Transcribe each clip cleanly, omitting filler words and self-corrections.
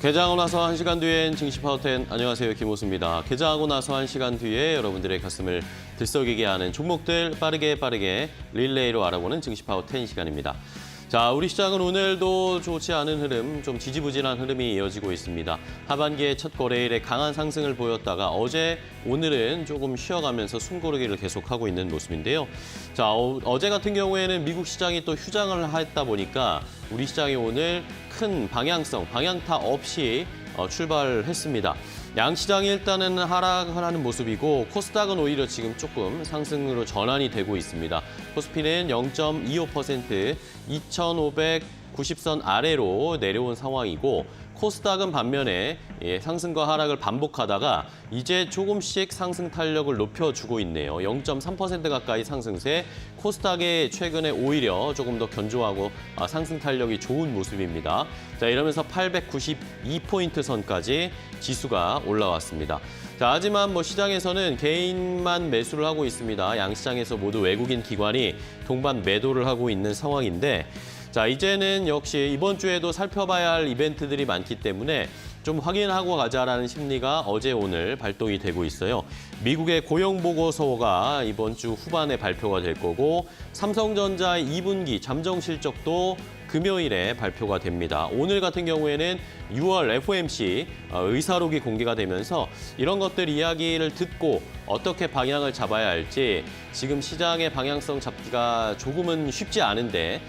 개장하고 나서 1시간 뒤엔 증시 파워텐, 안녕하세요, 김호수입니다. 개장하고 나서 1시간 뒤에 여러분들의 가슴을 들썩이게 하는 종목들 빠르게 릴레이로 알아보는 증시 파워텐 시간입니다. 자, 우리 시장은 오늘도 좋지 않은 흐름, 좀 지지부진한 흐름이 이어지고 있습니다. 하반기의 첫 거래일에 강한 상승을 보였다가 어제, 오늘은 조금 쉬어가면서 숨고르기를 계속하고 있는 모습인데요. 자, 어제 같은 경우에는 미국 시장이 또 휴장을 했다 보니까 우리 시장이 오늘 큰 방향타 없이 출발했습니다. 양시장이 일단은 하락을 하는 모습이고 코스닥은 오히려 지금 조금 상승으로 전환이 되고 있습니다. 코스피는 0.25% 2,590선 아래로 내려온 상황이고 코스닥은 반면에 상승과 하락을 반복하다가 이제 조금씩 상승 탄력을 높여주고 있네요. 0.3% 가까이 상승세, 코스닥이 최근에 오히려 조금 더 견조하고 상승 탄력이 좋은 모습입니다. 자, 이러면서 892포인트 선까지 지수가 올라왔습니다. 자, 하지만 시장에서는 개인만 매수를 하고 있습니다. 양시장에서 모두 외국인 기관이 동반 매도를 하고 있는 상황인데 자, 이제는 역시 이번 주에도 살펴봐야 할 이벤트들이 많기 때문에 좀 확인하고 가자라는 심리가 어제 오늘 발동이 되고 있어요. 미국의 고용보고서가 이번 주 후반에 발표가 될 거고 삼성전자의 2분기 잠정 실적도 금요일에 발표가 됩니다. 오늘 같은 경우에는 6월 FOMC 의사록이 공개가 되면서 이런 것들 이야기를 듣고 어떻게 방향을 잡아야 할지 지금 시장의 방향성 잡기가 조금은 쉽지 않은데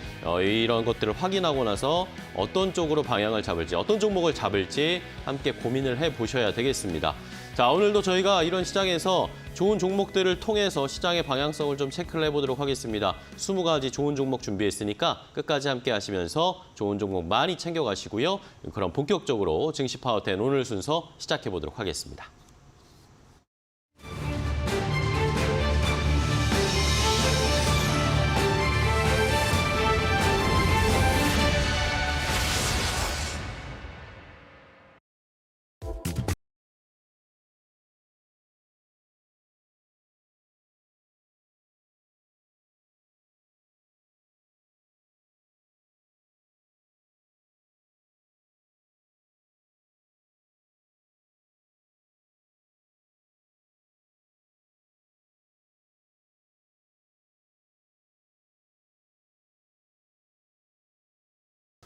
이런 것들을 확인하고 나서 어떤 쪽으로 방향을 잡을지, 어떤 종목을 잡을지 함께 고민을 해보셔야 되겠습니다. 자, 오늘도 저희가 이런 시장에서 좋은 종목들을 통해서 시장의 방향성을 좀 체크를 해보도록 하겠습니다. 20가지 좋은 종목 준비했으니까 끝까지 함께 하시면서 좋은 종목 많이 챙겨가시고요. 그럼 본격적으로 증시 파워텐 오늘 순서 시작해보도록 하겠습니다.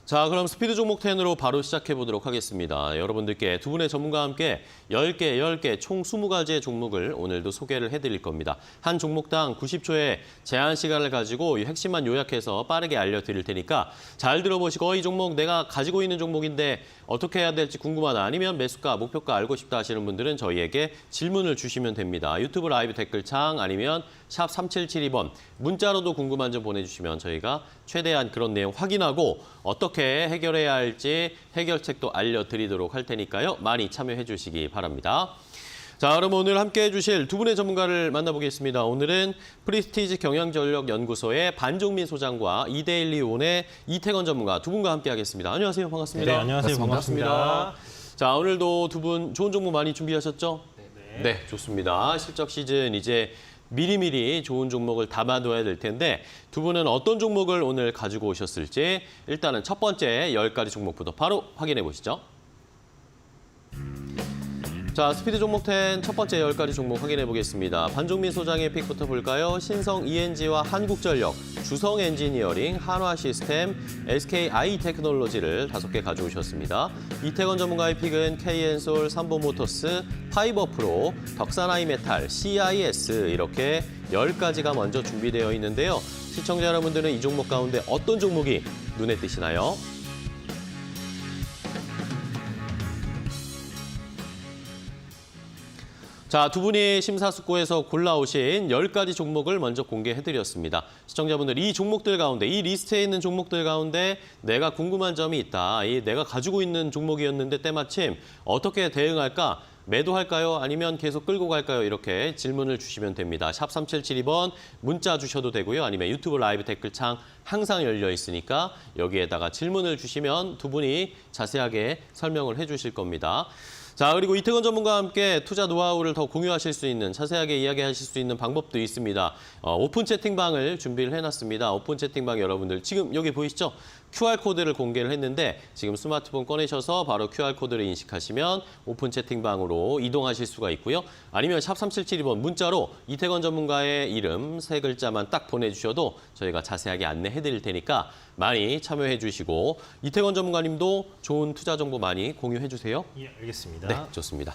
자, 그럼 스피드 종목 10으로 바로 시작해보도록 하겠습니다. 여러분들께 두 분의 전문가와 함께 10개, 총 20가지의 종목을 오늘도 소개를 해드릴 겁니다. 한 종목당 90초의 제한 시간을 가지고 이 핵심만 요약해서 빠르게 알려드릴 테니까 잘 들어보시고 이 종목 내가 가지고 있는 종목인데 어떻게 해야 될지 궁금하다, 아니면 매수가, 목표가 알고 싶다 하시는 분들은 저희에게 질문을 주시면 됩니다. 유튜브 라이브 댓글창 아니면 샵 3772번 문자로도 궁금한 점 보내주시면 저희가 최대한 그런 내용 확인하고 어떻게 해결해야 할지 해결책도 알려드리도록 할 테니까요. 많이 참여해 주시기 바랍니다. 자, 그럼 오늘 함께해 주실 두 분의 전문가를 만나보겠습니다. 오늘은 프리스티지 경영전력연구소의 반종민 소장과 이데일리온의 이태건 전문가 두 분과 함께하겠습니다. 안녕하세요. 반갑습니다. 네, 안녕하세요. 반갑습니다. 자, 오늘도 두 분 좋은 정보 많이 준비하셨죠? 네, 좋습니다. 실적 시즌 이제 미리미리 좋은 종목을 담아둬야 될 텐데 두 분은 어떤 종목을 오늘 가지고 오셨을지 일단은 첫 번째 10가지 종목부터 바로 확인해 보시죠. 자, 스피드 종목 10 첫 번째 10가지 종목 확인해 보겠습니다. 반종민 소장의 픽부터 볼까요? 신성 ENG와 한국전력, 주성 엔지니어링, 한화 시스템, SKI 테크놀로지를 5개 가져오셨습니다. 이태건 전문가의 픽은 KN솔, 삼보모터스, 파이버프로, 덕산하이메탈, CIS 이렇게 10가지가 먼저 준비되어 있는데요. 시청자 여러분들은 이 종목 가운데 어떤 종목이 눈에 띄시나요? 자, 두 분이 심사숙고해서 골라오신 10가지 종목을 먼저 공개해드렸습니다. 시청자분들 이 종목들 가운데, 이 리스트에 있는 종목들 가운데 내가 궁금한 점이 있다. 내가 가지고 있는 종목이었는데 때마침 어떻게 대응할까? 매도할까요? 아니면 계속 끌고 갈까요? 이렇게 질문을 주시면 됩니다. 샵 3772번 문자 주셔도 되고요. 아니면 유튜브 라이브 댓글창 항상 열려 있으니까 여기에다가 질문을 주시면 두 분이 자세하게 설명을 해주실 겁니다. 자, 그리고 이태건 전문가와 함께 투자 노하우를 더 공유하실 수 있는, 자세하게 이야기하실 수 있는 방법도 있습니다. 오픈 채팅방을 준비를 해놨습니다. 오픈 채팅방 여러분들 지금 여기 보이시죠? QR코드를 공개를 했는데 지금 스마트폰 꺼내셔서 바로 QR코드를 인식하시면 오픈 채팅방으로 이동하실 수가 있고요. 아니면 샵 3772번 문자로 이태건 전문가의 이름 3글자만 딱 보내주셔도 저희가 자세하게 안내해드릴 테니까 많이 참여해 주시고 이태건 전문가님도 좋은 투자 정보 많이 공유해 주세요. 예, 알겠습니다. 네, 좋습니다.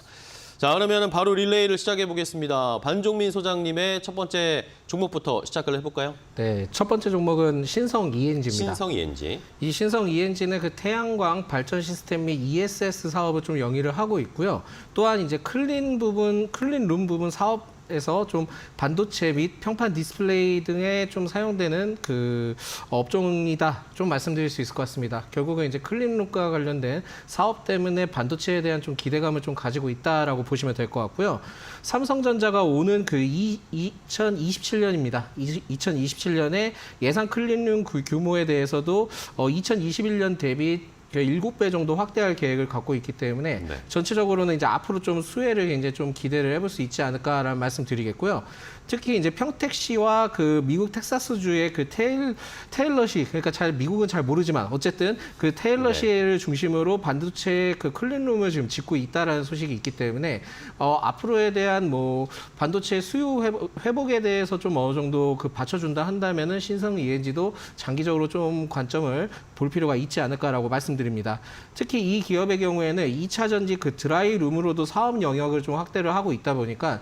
자, 그러면 바로 릴레이를 시작해 보겠습니다. 반종민 소장님의 첫 번째 종목부터 시작을 해볼까요? 네, 첫 번째 종목은 신성 ENG입니다. 신성 ENG. 이 신성 ENG는 그 태양광 발전 시스템 및 ESS 사업을 좀 영위를 하고 있고요. 또한 이제 클린룸 부분 사업에서 좀 반도체 및 평판 디스플레이 등에 좀 사용되는 그 업종이다. 좀 말씀드릴 수 있을 것 같습니다. 결국은 이제 클린룸과 관련된 사업 때문에 반도체에 대한 좀 기대감을 좀 가지고 있다라고 보시면 될 것 같고요. 삼성전자가 오는 그 2027년입니다. 2027년에 예상 클린룸 규모에 대해서도 2021년 대비 7배 정도 확대할 계획을 갖고 있기 때문에 네. 전체적으로는 이제 앞으로 좀 수혜를 굉장히 좀 기대를 해볼 수 있지 않을까라는 말씀 드리겠고요. 특히 이제 평택시와 그 미국 텍사스주의 그 테일러시, 그러니까 미국은 잘 모르지만 어쨌든 그 테일러시를 중심으로 반도체 그 클린룸을 지금 짓고 있다라는 소식이 있기 때문에 앞으로에 대한 뭐 반도체 수요 회복에 대해서 좀 어느 정도 그 받쳐준다 한다면은 신성 ENG도 장기적으로 좀 관점을 볼 필요가 있지 않을까라고 말씀드립니다. 특히 이 기업의 경우에는 2차 전지 그 드라이룸으로도 사업 영역을 좀 확대를 하고 있다 보니까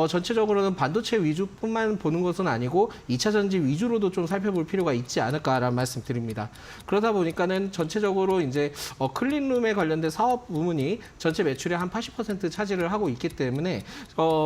전체적으로는 반도체 위주뿐만 보는 것은 아니고 2차 전지 위주로도 좀 살펴볼 필요가 있지 않을까라는 말씀 드립니다. 그러다 보니까는 전체적으로 이제 클린룸에 관련된 사업 부문이 전체 매출의 한 80% 차지를 하고 있기 때문에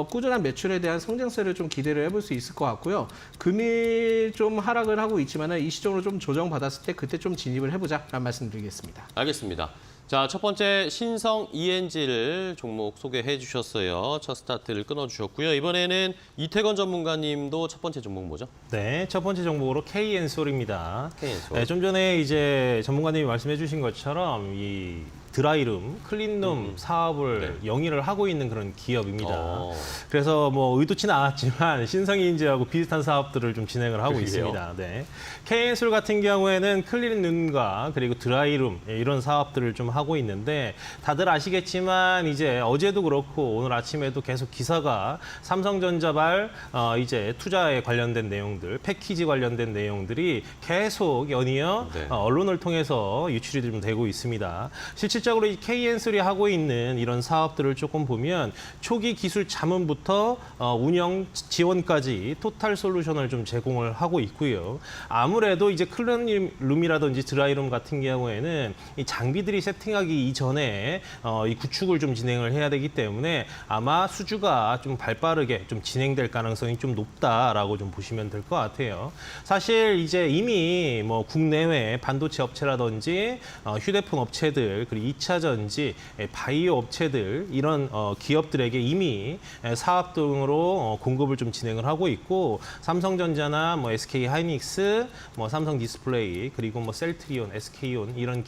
꾸준한 매출에 대한 성장세를 좀 기대를 해볼 수 있을 것 같고요. 금일 좀 하락을 하고 있지만은 이 시점으로 좀 조정받았을 때 그때 좀 진입을 해보자라는 말씀드리겠습니다. 알겠습니다. 자, 첫 번째 신성 ENG를 종목 소개해 주셨어요. 첫 스타트를 끊어주셨고요. 이번에는 이태건 전문가님도 첫 번째 종목 뭐죠? 네, 첫 번째 종목으로 KN솔입니다. KN솔. 네, 좀 전에 이제 전문가님이 말씀해 주신 것처럼 이 드라이룸, 클린룸 사업을 영위를 하고 있는 그런 기업입니다. 그래서 뭐 의도치는 않았지만 신성인지하고 비슷한 사업들을 좀 진행을 하고 그래요? 있습니다. 네. KN솔 같은 경우에는 클린룸과 그리고 드라이룸 이런 사업들을 좀 하고 있는데 다들 아시겠지만 이제 어제도 그렇고 오늘 아침에도 계속 기사가 삼성전자발 이제 투자에 관련된 내용들, 패키지 관련된 내용들이 계속 연이어 언론을 통해서 유출이 좀 되고 있습니다. 실질적으로 이 KN솔이 하고 있는 이런 사업들을 조금 보면 초기 기술 자문부터 운영 지원까지 토탈 솔루션을 좀 제공을 하고 있고요. 아무래도 이제 클린룸이라든지 드라이룸 같은 경우에는 이 장비들이 세팅하기 이전에 이 구축을 좀 진행을 해야 되기 때문에 아마 수주가 좀 발빠르게 좀 진행될 가능성이 좀 높다라고 좀 보시면 될 것 같아요. 사실 이제 이미 뭐 국내외 반도체 업체라든지 휴대폰 업체들 그리고 2차 전지, 바이오 업체들 이런 기업들에게 이미 사업 등으로 공급을 좀 진행을 하고 있고 삼성전자나 뭐 SK 하이닉스, 뭐 삼성 디스플레이 그리고 뭐 셀트리온, SK온 이런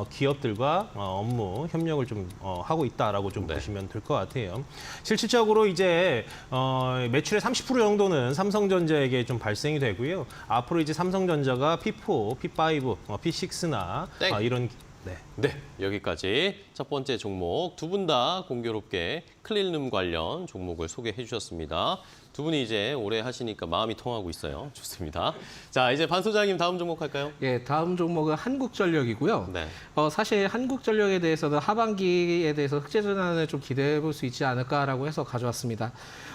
기업들과 업무 협력을 좀 하고 있다라고 좀 보시면 될 것 같아요. 실질적으로 이제 매출의 30% 정도는 삼성전자에게 좀 발생이 되고요. 앞으로 이제 삼성전자가 P4, P5, P6나 이런 네, 여기까지 첫 번째 종목 두 분 다 공교롭게 클린룸 관련 종목을 소개해 주셨습니다. 두 분이 이제 오래 하시니까 마음이 통하고 있어요. 좋습니다. 자, 이제 반 소장님 다음 종목 할까요? 예, 다음 종목은 한국전력이고요. 네. 사실 한국전력에 대해서는 하반기에 대해서 흑자 전환을 좀 기대해 볼 수 있지 않을까라고 해서 가져왔습니다.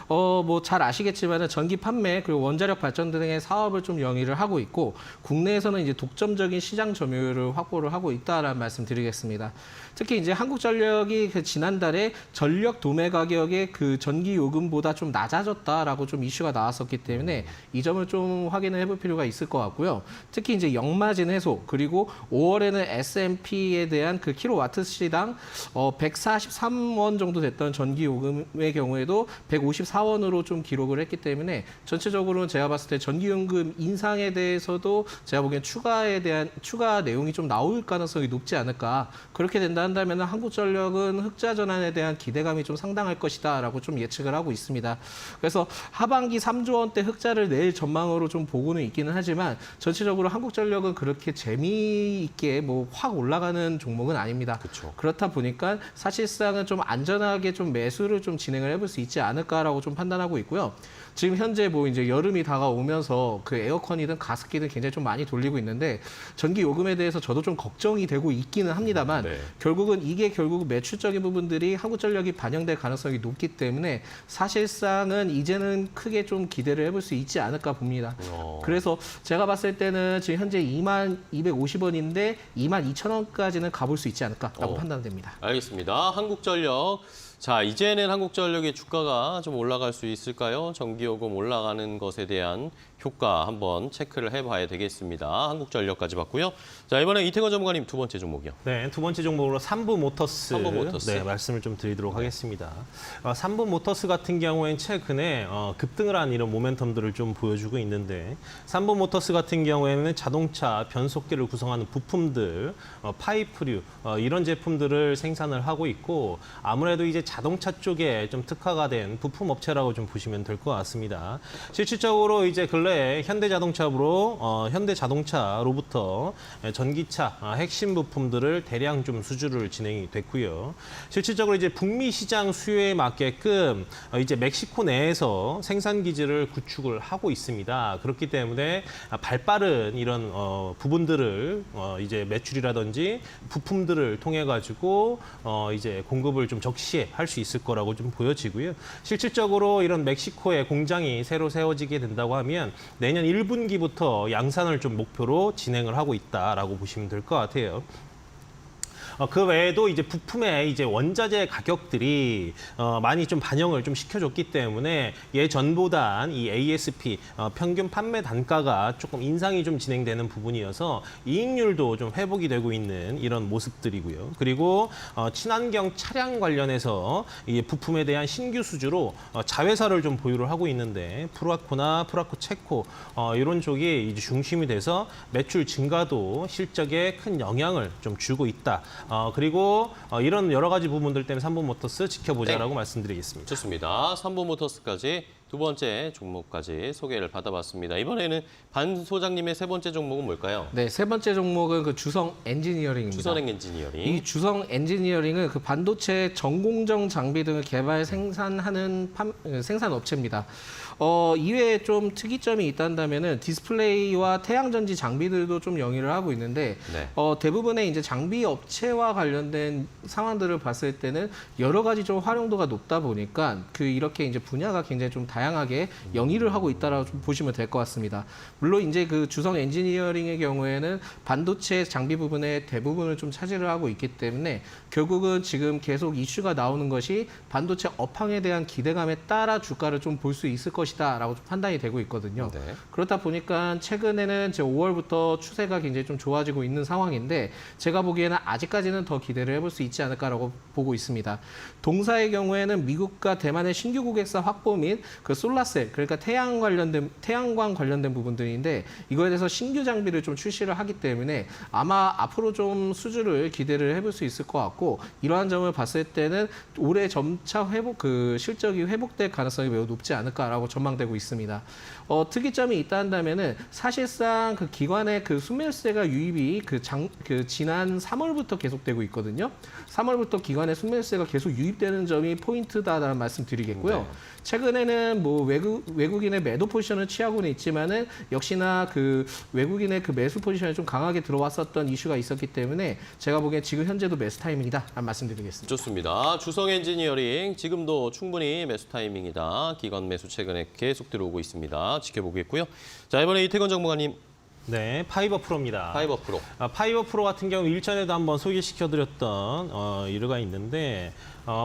뭐 잘 아시겠지만은 전기 판매 그리고 원자력 발전 등의 사업을 좀 영위를 하고 있고 국내에서는 이제 독점적인 시장 점유율을 확보를 하고 있다라는 말씀드리겠습니다. 특히 이제 한국전력이 그 지난달에 전력 도매 가격의 그 전기 요금보다 좀 낮아졌다라고 좀 이슈가 나왔었기 때문에 이 점을 좀 확인을 해볼 필요가 있을 것 같고요. 특히 이제 역마진 해소 그리고 5월에는 S&P에 대한 그 킬로와트 시당 143원 정도 됐던 전기 요금의 경우에도 154원으로 좀 기록을 했기 때문에 전체적으로 제가 봤을 때 전기요금 인상에 대해서도 제가 보기엔 추가 내용이 좀 나올 가능성이 높지 않을까. 그렇게 된다 한다면 한국전력은 흑자 전환에 대한 기대감이 좀 상당할 것이다라고 좀 예측을 하고 있습니다. 그래서 하반기 3조 원대 흑자를 낼 전망으로 좀 보고는 있기는 하지만 전체적으로 한국전력은 그렇게 재미있게 뭐 확 올라가는 종목은 아닙니다. 그쵸. 그렇다 보니까 사실상은 좀 안전하게 좀 매수를 좀 진행을 해볼 수 있지 않을까라고 좀 판단하고 있고요. 지금 현재 뭐 이제 여름이 다가오면서 그 에어컨이든 가습기든 굉장히 좀 많이 돌리고 있는데 전기 요금에 대해서 저도 좀 걱정이 되고 있기는 합니다만 네. 결국은 이게 결국 매출적인 부분들이 한국전력이 반영될 가능성이 높기 때문에 사실상은 이제는 크게 좀 기대를 해볼 수 있지 않을까 봅니다. 그래서 제가 봤을 때는 지금 현재 2250원인데 22,000원까지는 가볼 수 있지 않을까라고 판단됩니다. 알겠습니다. 한국전력. 자, 이제는 한국전력의 주가가 좀 올라갈 수 있을까요? 전기요금 올라가는 것에 대한 효과 한번 체크를 해봐야 되겠습니다. 한국전력까지 봤고요. 자, 이번에 이태건 전문가님 두 번째 종목이요. 네, 두 번째 종목으로 삼부모터스, 삼부모터스. 네, 말씀을 좀 드리도록 하겠습니다. 삼부모터스 같은 경우에는 최근에 급등을 한 이런 모멘텀들을 좀 보여주고 있는데 삼부모터스 같은 경우에는 자동차 변속기를 구성하는 부품들, 파이프류 이런 제품들을 생산을 하고 있고 아무래도 이제 자동차 쪽에 좀 특화가 된 부품 업체라고 좀 보시면 될 것 같습니다. 실질적으로 이제 근래 현대자동차로부터 전기차 핵심 부품들을 대량 좀 수주를 진행이 됐고요. 실질적으로 이제 북미 시장 수요에 맞게끔 이제 멕시코 내에서 생산 기지를 구축을 하고 있습니다. 그렇기 때문에 발빠른 이런 부분들을 이제 매출이라든지 부품들을 통해 가지고 이제 공급을 좀 적시에 할 수 있을 거라고 좀 보여지고요. 실질적으로 이런 멕시코에 공장이 새로 세워지게 된다고 하면 내년 1분기부터 양산을 좀 목표로 진행을 하고 있다라고 보시면 될 것 같아요. 그 외에도 이제 부품의 이제 원자재 가격들이 많이 좀 반영을 좀 시켜줬기 때문에 예전보단 이 ASP 평균 판매 단가가 조금 인상이 좀 진행되는 부분이어서 이익률도 좀 회복이 되고 있는 이런 모습들이고요. 그리고 친환경 차량 관련해서 이 부품에 대한 신규 수주로 자회사를 좀 보유를 하고 있는데 프라코나 프라코 체코 이런 쪽이 이제 중심이 돼서 매출 증가도 실적에 큰 영향을 좀 주고 있다. 그리고 이런 여러 가지 부분들 때문에 삼부모터스 지켜보자라고 말씀드리겠습니다. 좋습니다. 삼부모터스까지 두 번째 종목까지 소개를 받아봤습니다. 이번에는 반 소장님의 세 번째 종목은 뭘까요? 네, 세 번째 종목은 그 주성 엔지니어링입니다. 주성 엔지니어링. 이 주성 엔지니어링은 그 반도체 전공정 장비 등을 개발 생산하는 생산 업체입니다. 이외에 좀 특이점이 있다면은 디스플레이와 태양전지 장비들도 좀 영위를 하고 있는데 네. 대부분의 이제 장비 업체와 관련된 상황들을 봤을 때는 여러 가지 좀 활용도가 높다 보니까 그 이렇게 이제 분야가 굉장히 좀 다양하게 영위를 하고 있다라고 좀 보시면 될 것 같습니다. 물론 이제 그 주성 엔지니어링의 경우에는 반도체 장비 부분의 대부분을 좀 차지를 하고 있기 때문에 결국은 지금 계속 이슈가 나오는 것이 반도체 업황에 대한 기대감에 따라 주가를 좀 볼 수 있을 것이다라고 좀 판단이 되고 있거든요. 네. 그렇다 보니까 최근에는 이제 5월부터 추세가 굉장히 좀 좋아지고 있는 상황인데 제가 보기에는 아직까지는 더 기대를 해볼 수 있지 않을까라고 보고 있습니다. 동사의 경우에는 미국과 대만의 신규 고객사 확보 및 그 솔라셀 그러니까 태양광 관련된 부분들인데 이거에 대해서 신규 장비를 좀 출시를 하기 때문에 아마 앞으로 좀 수주를 기대를 해볼 수 있을 것 같고 이러한 점을 봤을 때는 올해 점차 실적이 회복될 가능성이 매우 높지 않을까라고 전망되고 있습니다. 특이점이 있다 한다면은 사실상 그 기관의 그 순매수세가 유입이 지난 3월부터 계속되고 있거든요. 3월부터 기관의 순매수세가 계속 유입되는 점이 포인트다라는 말씀 드리겠고요. 네. 최근에는 뭐 외국인의 매도 포지션을 취하고는 있지만은 역시나 그 외국인의 그 매수 포지션에 좀 강하게 들어왔었던 이슈가 있었기 때문에 제가 보기엔 지금 현재도 매수 타이밍이다라는 말씀드리겠습니다. 좋습니다. 주성 엔지니어링 지금도 충분히 매수 타이밍이다. 기관 매수 최근에 계속 들어오고 있습니다. 지켜보겠고요. 자, 이번에 이태건 전문가님. 네, 파이버 프로입니다. 파이버 프로. 파이버 프로 같은 경우 일전에도 한번 소개시켜드렸던 일화가 있는데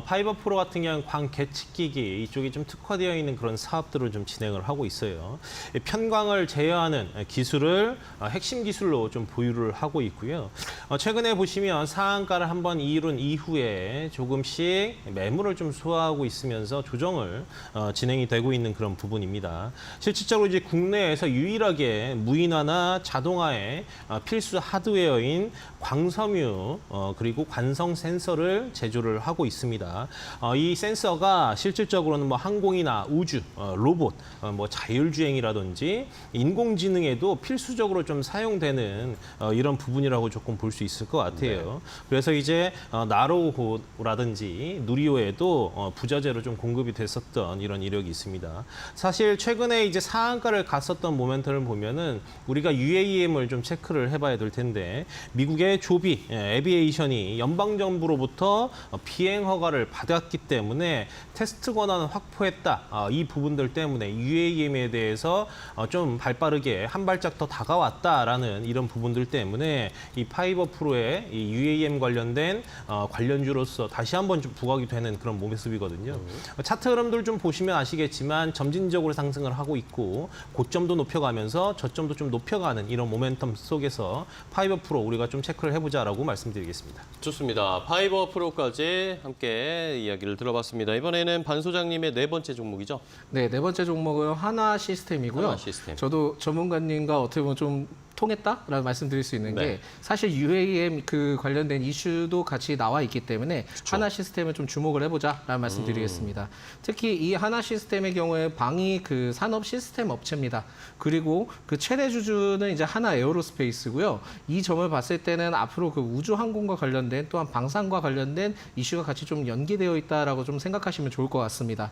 파이버 프로 같은 경우는 광계측기기 이쪽이 좀 특화되어 있는 그런 사업들을 좀 진행을 하고 있어요. 편광을 제어하는 기술을 핵심 기술로 좀 보유를 하고 있고요. 최근에 보시면 상한가를 한번 이룬 이후에 조금씩 매물을 좀 소화하고 있으면서 조정을 진행이 되고 있는 그런 부분입니다. 실질적으로 이제 국내에서 유일하게 무인화나 특히나 자동화의 필수 하드웨어인 광섬유 그리고 관성 센서를 제조를 하고 있습니다. 이 센서가 실질적으로는 뭐 항공이나 우주, 로봇, 뭐 자율주행이라든지 인공지능에도 필수적으로 좀 사용되는 이런 부분이라고 조금 볼 수 있을 것 같아요. 그래서 이제 나로호라든지 누리호에도 부자재로 좀 공급이 됐었던 이런 이력이 있습니다. 사실 최근에 이제 상한가를 갔었던 모멘텀을 보면은 우리가 UAM을 좀 체크를 해봐야 될 텐데 미국의 조비 에비에이션이 연방정부로부터 비행 허가를 받았기 때문에 테스트 권한을 확보했다. 이 부분들 때문에 UAM에 대해서 좀 발빠르게 한 발짝 더 다가왔다라는 이런 부분들 때문에 이 파이버 프로의 이 UAM 관련된 관련주로서 다시 한번 좀 부각이 되는 그런 모습이거든요. 차트 흐름들 좀 보시면 아시겠지만 점진적으로 상승을 하고 있고 고점도 높여가면서 저점도 좀 높여가는 이런 모멘텀 속에서 파이버 프로 우리가 좀 체크를 해보자라고 말씀드리겠습니다. 좋습니다. 파이버 프로까지 함께 이야기를 들어봤습니다. 이번에는 반 소장님의 네 번째 종목이죠? 네, 네 번째 종목은 하나 시스템이고요. 하나 시스템. 저도 전문가님과 어떻게 보면 좀 통했다라는 말씀드릴 수 있는 네. 게 사실 UAM 그 관련된 이슈도 같이 나와 있기 때문에 그쵸. 하나 시스템을 좀 주목을 해보자라는 말씀드리겠습니다. 특히 이 하나 시스템의 경우에 방위 그 산업 시스템 업체입니다. 그리고 그 최대 주주는 이제 하나 에어로스페이스고요. 이 점을 봤을 때는 앞으로 그 우주 항공과 관련된 또한 방산과 관련된 이슈가 같이 좀 연계되어 있다라고 좀 생각하시면 좋을 것 같습니다.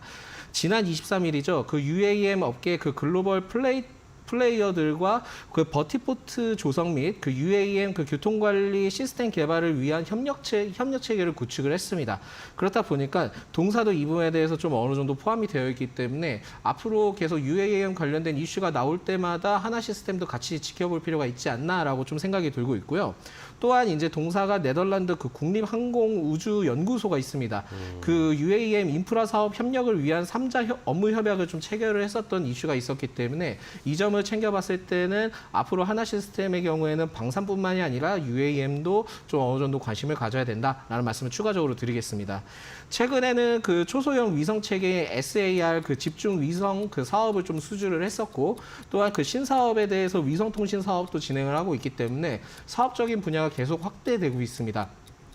지난 23일이죠. 그 UAM 업계 그 글로벌 플레이어들과 그 버티포트 조성 및 그 UAM 그 교통관리 시스템 개발을 위한 협력 체계를 구축을 했습니다. 그렇다 보니까 동사도 이 부분에 대해서 좀 어느 정도 포함이 되어 있기 때문에 앞으로 계속 UAM 관련된 이슈가 나올 때마다 하나 시스템도 같이 지켜볼 필요가 있지 않나라고 좀 생각이 들고 있고요. 또한 이제 동사가 네덜란드 그 국립항공우주연구소가 있습니다. 그 UAM 인프라 사업 협력을 위한 3자 업무 협약을 좀 체결을 했었던 이슈가 있었기 때문에 이 점을 챙겨봤을 때는 앞으로 하나 시스템의 경우에는 방산뿐만이 아니라 UAM도 좀 어느 정도 관심을 가져야 된다라는 말씀을 추가적으로 드리겠습니다. 최근에는 그 초소형 위성 체계의 SAR 그 집중 위성 그 사업을 좀 수주를 했었고 또한 그 신사업에 대해서 위성통신 사업도 진행을 하고 있기 때문에 사업적인 분야가 계속 확대되고 있습니다.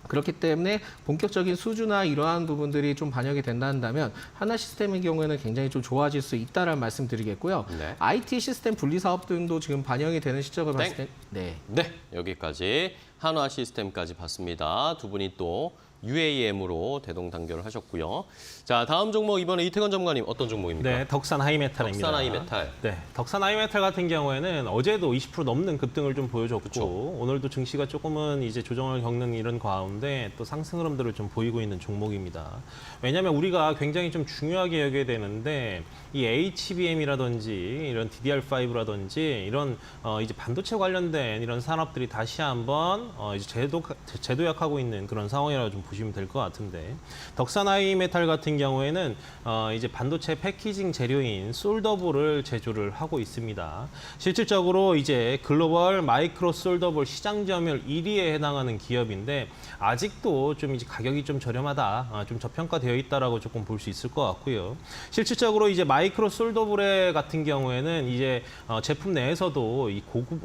그렇기 때문에 본격적인 수주나 이러한 부분들이 좀 반영이 된다면 하나 시스템의 경우에는 굉장히 좀 좋아질 수 있다라는 말씀드리겠고요. 네. IT 시스템 분리 사업 등도 지금 반영이 되는 시점을 봤을 때 네. 네, 여기까지 한화 시스템까지 봤습니다. 두 분이 또 UAM으로 대동단결을 하셨고요. 자, 다음 종목 이번에 이태건 전문가님 어떤 종목입니까? 네, 덕산 하이메탈입니다. 덕산 하이메탈. 네, 덕산 하이메탈 같은 경우에는 어제도 20% 넘는 급등을 좀 보여줬고 그쵸. 오늘도 증시가 조금은 이제 조정을 겪는 이런 가운데 또 상승 흐름들을 좀 보이고 있는 종목입니다. 왜냐하면 우리가 굉장히 좀 중요하게 여겨야 되는데 이 HBM이라든지 이런 DDR5라든지 이런 이제 반도체 관련된 이런 산업들이 다시 한번 이제 제도약하고 있는 그런 상황이라고 좀 보시면 될 것 같은데 덕산 하이메탈 같은 경우에는 이제 반도체 패키징 재료인 솔더볼을 제조를 하고 있습니다. 실질적으로 이제 글로벌 마이크로 솔더볼 시장 점유율 1위에 해당하는 기업인데 아직도 좀 이제 가격이 좀 저렴하다, 좀 저평가되어 있다라고 조금 볼 수 있을 것 같고요. 실질적으로 이제 마이크로 솔더볼의 같은 경우에는 이제 제품 내에서도 이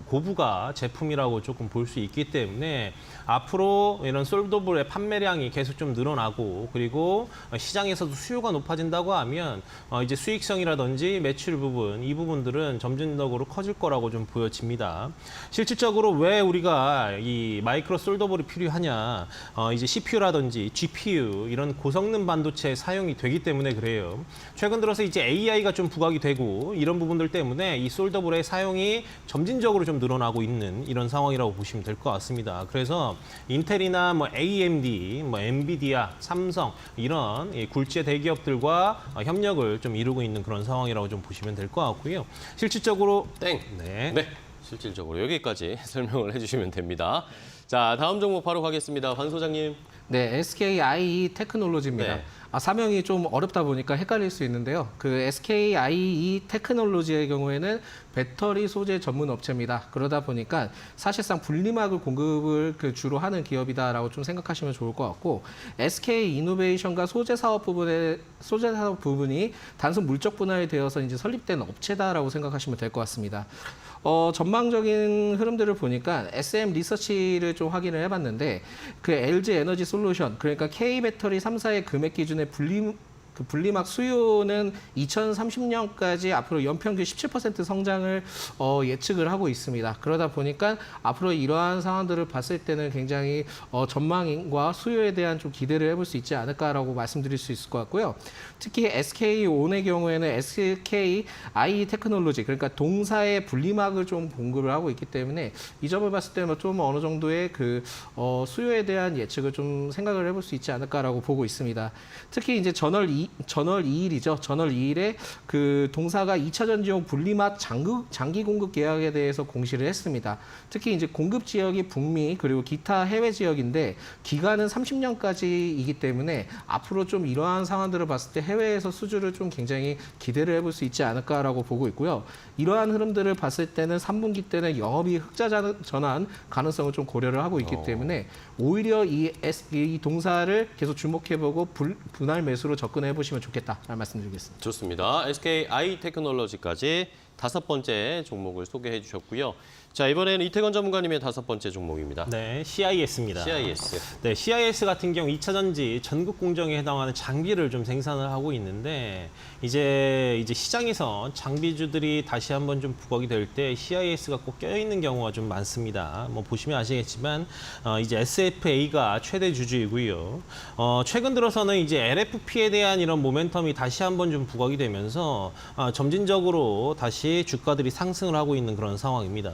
고부가 제품이라고 조금 볼 수 있기 때문에 앞으로 이런 솔더볼의 판매량이 계속 좀 늘어나고 그리고 시장에서도 수요가 높아진다고 하면 이제 수익성이라든지 매출 부분 이 부분들은 점진적으로 커질 거라고 좀 보여집니다. 실질적으로 왜 우리가 이 마이크로 솔더볼이 필요하냐? 이제 CPU라든지 GPU 이런 고성능 반도체 사용이 되기 때문에 그래요. 최근 들어서 이제 AI가 좀 부각이 되고 이런 부분들 때문에 이 솔더볼의 사용이 점진적으로 좀 늘어나고 있는 이런 상황이라고 보시면 될 것 같습니다. 그래서 인텔이나 뭐 AMD, 뭐 엔비디아, 삼성 이런 굴지의 대기업들과 협력을 좀 이루고 있는 그런 상황이라고 좀 보시면 될 것 같고요. 실질적으로 땡. 네. 네, 실질적으로 여기까지 설명을 해주시면 됩니다. 자, 다음 종목 바로 가겠습니다. 반 소장님. 네, SKIE 테크놀로지입니다. 네. 사명이 좀 어렵다 보니까 헷갈릴 수 있는데요. 그 SKIE 테크놀로지의 경우에는 배터리 소재 전문 업체입니다. 그러다 보니까 사실상 분리막을 공급을 주로 하는 기업이다라고 좀 생각하시면 좋을 것 같고 SK 이노베이션과 소재 사업 부분이 단순 물적 분할이 되어서 이제 설립된 업체다라고 생각하시면 될 것 같습니다. 전망적인 흐름들을 보니까 SM 리서치를 좀 확인을 해봤는데 그 LG 에너지 솔루션 그러니까 K 배터리 3사의 금액 기준의 분리막 수요는 2030년까지 앞으로 연평균 17% 성장을 예측을 하고 있습니다. 그러다 보니까 앞으로 이러한 상황들을 봤을 때는 굉장히 전망과 수요에 대한 좀 기대를 해볼 수 있지 않을까라고 말씀드릴 수 있을 것 같고요. 특히 SK온의 경우에는 SK I 테크놀로지 그러니까 동사의 분리막을 좀 공급을 하고 있기 때문에 이 점을 봤을 때는 좀 어느 정도의 그 수요에 대한 예측을 좀 생각을 해볼 수 있지 않을까라고 보고 있습니다. 특히 이제 전월 2일이죠. 전월 2일에 그 동사가 2차 전지용 분리막 장기 공급 계약에 대해서 공시를 했습니다. 특히 이제 공급 지역이 북미 그리고 기타 해외 지역인데 기간은 30년까지이기 때문에 앞으로 좀 이러한 상황들을 봤을 때 해외에서 수주를 좀 굉장히 기대를 해볼 수 있지 않을까라고 보고 있고요. 이러한 흐름들을 봤을 때는 3분기 때는 영업이 흑자 전환 가능성을 좀 고려를 하고 있기 때문에 오히려 이 동사를 계속 주목해보고 분할 매수로 접근해 보시면 좋겠다라는 말씀드리겠습니다. 좋습니다. SK I 테크놀로지까지 5번째 종목을 소개해 주셨고요. 자, 이번에는 이태건 전문가님의 5번째 종목입니다. 네, CIS입니다. CIS. 네, CIS 같은 경우 2차 전지 전국 공정에 해당하는 장비를 좀 생산을 하고 있는데 이제 시장에서 장비주들이 다시 한번 좀 부각이 될 때 CIS가 꼭 껴 있는 경우가 좀 많습니다. 뭐 보시면 아시겠지만 이제 SFA가 최대 주주이고요. 최근 들어서는 이제 LFP에 대한 이런 모멘텀이 다시 한번 좀 부각이 되면서 점진적으로 다시 주가들이 상승을 하고 있는 그런 상황입니다.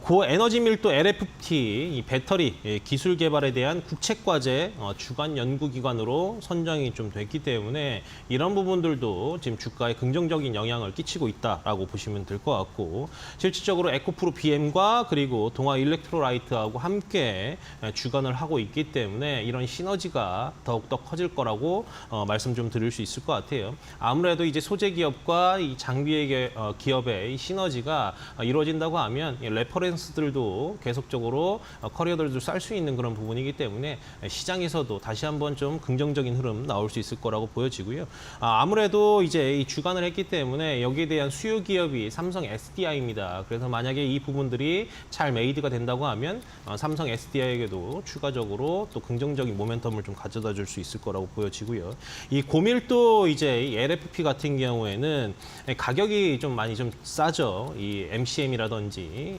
고에너지 밀도 LFP 이 배터리 기술 개발에 대한 국책과제 주간 연구기관으로 선정이 좀 됐기 때문에 이런 부분들도 지금 주가에 긍정적인 영향을 끼치고 있다라고 보시면 될 것 같고 실질적으로 에코프로 BM과 그리고 동아 일렉트로라이트하고 함께 주관을 하고 있기 때문에 이런 시너지가 더욱더 커질 거라고 말씀 좀 드릴 수 있을 것 같아요. 아무래도 이제 소재 기업과 이 장비의 기업의 이 시너지가 이루어진다고 하면 레퍼런스들도 계속적으로 커리어들도 쌀 수 있는 그런 부분이기 때문에 시장에서도 다시 한번 좀 긍정적인 흐름 나올 수 있을 거라고 보여지고요. 아무래도 이제 이 주관을 했기 때문에 여기에 대한 수요 기업이 삼성 SDI입니다. 그래서 만약에 이 부분들이 잘 메이드가 된다고 하면 삼성 SDI에게도 추가적으로 또 긍정적인 모멘텀을 좀 가져다 줄 수 있을 거라고 보여지고요. 이 고밀도 이제 이 LFP 같은 경우에는 가격이 좀 많이 좀 싸죠. 이 MCM이라든지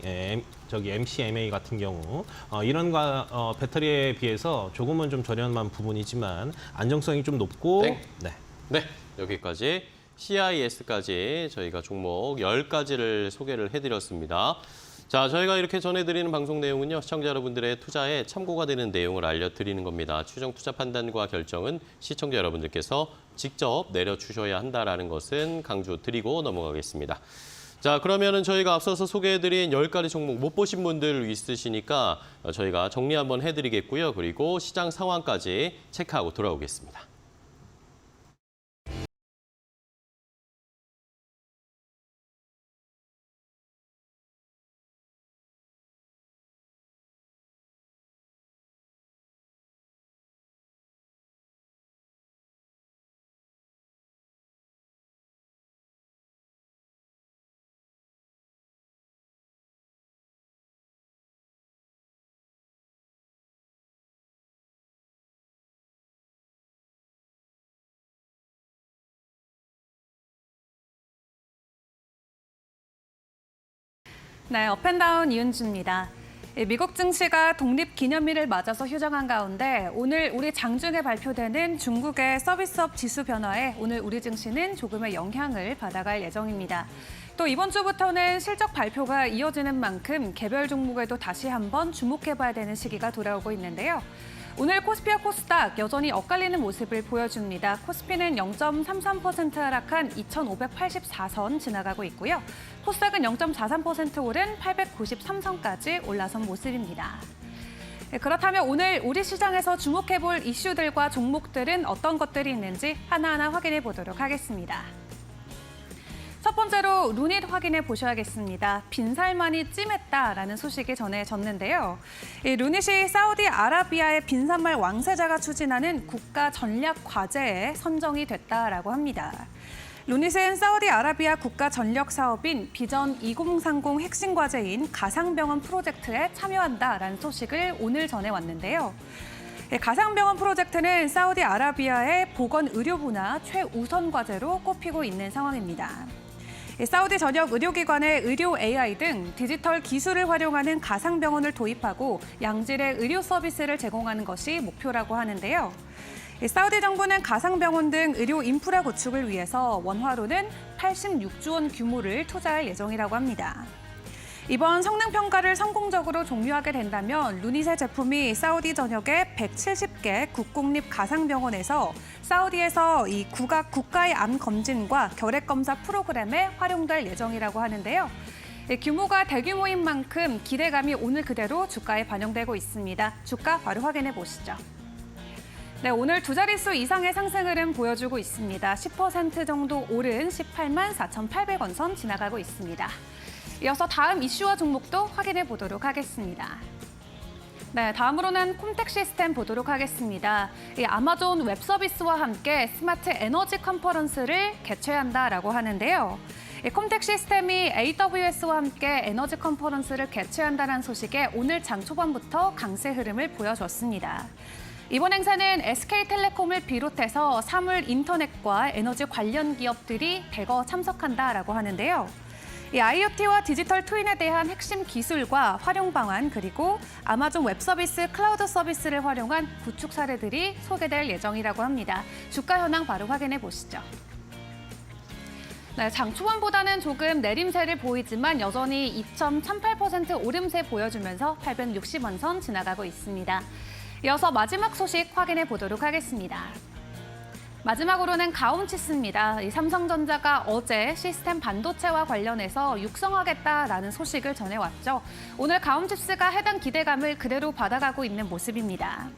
MCMA 같은 경우 이런 배터리에 비해서 조금은 좀 저렴한 부분이지만 안정성이 좀 높고 네, 여기까지 CIS까지 저희가 종목 10가지를 소개를 해드렸습니다. 자, 저희가 이렇게 전해드리는 방송 내용은요, 시청자 여러분들의 투자에 참고가 되는 내용을 알려드리는 겁니다. 최종 투자 판단과 결정은 시청자 여러분들께서 직접 내려주셔야 한다는 것은 강조드리고 넘어가겠습니다. 자, 그러면은 저희가 앞서서 소개해드린 10가지 종목 못 보신 분들 있으시니까 저희가 정리 한번 해드리겠고요. 그리고 시장 상황까지 체크하고 돌아오겠습니다. 네, 업앤다운 이은주입니다. 미국 증시가 독립기념일을 맞아서 휴정한 가운데 오늘 우리 장중에 발표되는 중국의 서비스업 지수 변화에 오늘 우리 증시는 조금의 영향을 받아갈 예정입니다. 또 이번 주부터는 실적 발표가 이어지는 만큼 개별 종목에도 다시 한번 주목해봐야 되는 시기가 돌아오고 있는데요. 오늘 코스피와 코스닥 여전히 엇갈리는 모습을 보여줍니다. 코스피는 0.33% 하락한 2,584선 지나가고 있고요. 코스닥은 0.43% 오른 893선까지 올라선 모습입니다. 그렇다면 오늘 우리 시장에서 주목해볼 이슈들과 종목들은 어떤 것들이 있는지 하나하나 확인해 보도록 하겠습니다. 첫 번째로 루닛 확인해 보셔야겠습니다. 빈살만이 찜했다라는 소식이 전해졌는데요. 이 루닛이 사우디아라비아의 빈산말 왕세자가 추진하는 국가 전략 과제에 선정이 됐다라고 합니다. 루닛은 사우디아라비아 국가 전력 사업인 비전 2030 핵심 과제인 가상병원 프로젝트에 참여한다라는 소식을 오늘 전해왔는데요. 가상병원 프로젝트는 사우디아라비아의 보건의료부나 최우선 과제로 꼽히고 있는 상황입니다. 사우디 전역 의료기관의 의료 AI 등 디지털 기술을 활용하는 가상병원을 도입하고 양질의 의료 서비스를 제공하는 것이 목표라고 하는데요. 사우디 정부는 가상병원 등 의료 인프라 구축을 위해서 원화로는 86조 원 규모를 투자할 예정이라고 합니다. 이번 성능 평가를 성공적으로 종료하게 된다면 루닛의 제품이 사우디 전역의 170개 국공립 가상병원에서 사우디에서 이 국가의 암 검진과 결핵 검사 프로그램에 활용될 예정이라고 하는데요. 규모가 대규모인 만큼 기대감이 오늘 그대로 주가에 반영되고 있습니다. 주가 바로 확인해 보시죠. 네, 오늘 두 자릿수 이상의 상승 흐름 보여주고 있습니다. 10% 정도 오른 18만 4,800원 선 지나가고 있습니다. 이어서 다음 이슈와 종목도 확인해 보도록 하겠습니다. 네, 다음으로는 콤텍 시스템 보도록 하겠습니다. 이 아마존 웹 서비스와 함께 스마트 에너지 컨퍼런스를 개최한다라고 하는데요. 이 콤텍 시스템이 AWS와 함께 에너지 컨퍼런스를 개최한다는 소식에 오늘 장 초반부터 강세 흐름을 보여줬습니다. 이번 행사는 SK텔레콤을 비롯해서 사물 인터넷과 에너지 관련 기업들이 대거 참석한다라고 하는데요. 이 IoT와 디지털 트윈에 대한 핵심 기술과 활용 방안 그리고 아마존 웹서비스 클라우드 서비스를 활용한 구축 사례들이 소개될 예정이라고 합니다. 주가 현황 바로 확인해 보시죠. 네, 장 초반보다는 조금 내림세를 보이지만 여전히 2.38% 오름세 보여주면서 860원 선 지나가고 있습니다. 이어서 마지막 소식 확인해 보도록 하겠습니다. 마지막으로는 가온치스입니다. 이 삼성전자가 어제 시스템 반도체와 관련해서 육성하겠다라는 소식을 전해왔죠. 오늘 가온칩스가 해당 기대감을 그대로 받아가고 있는 모습입니다.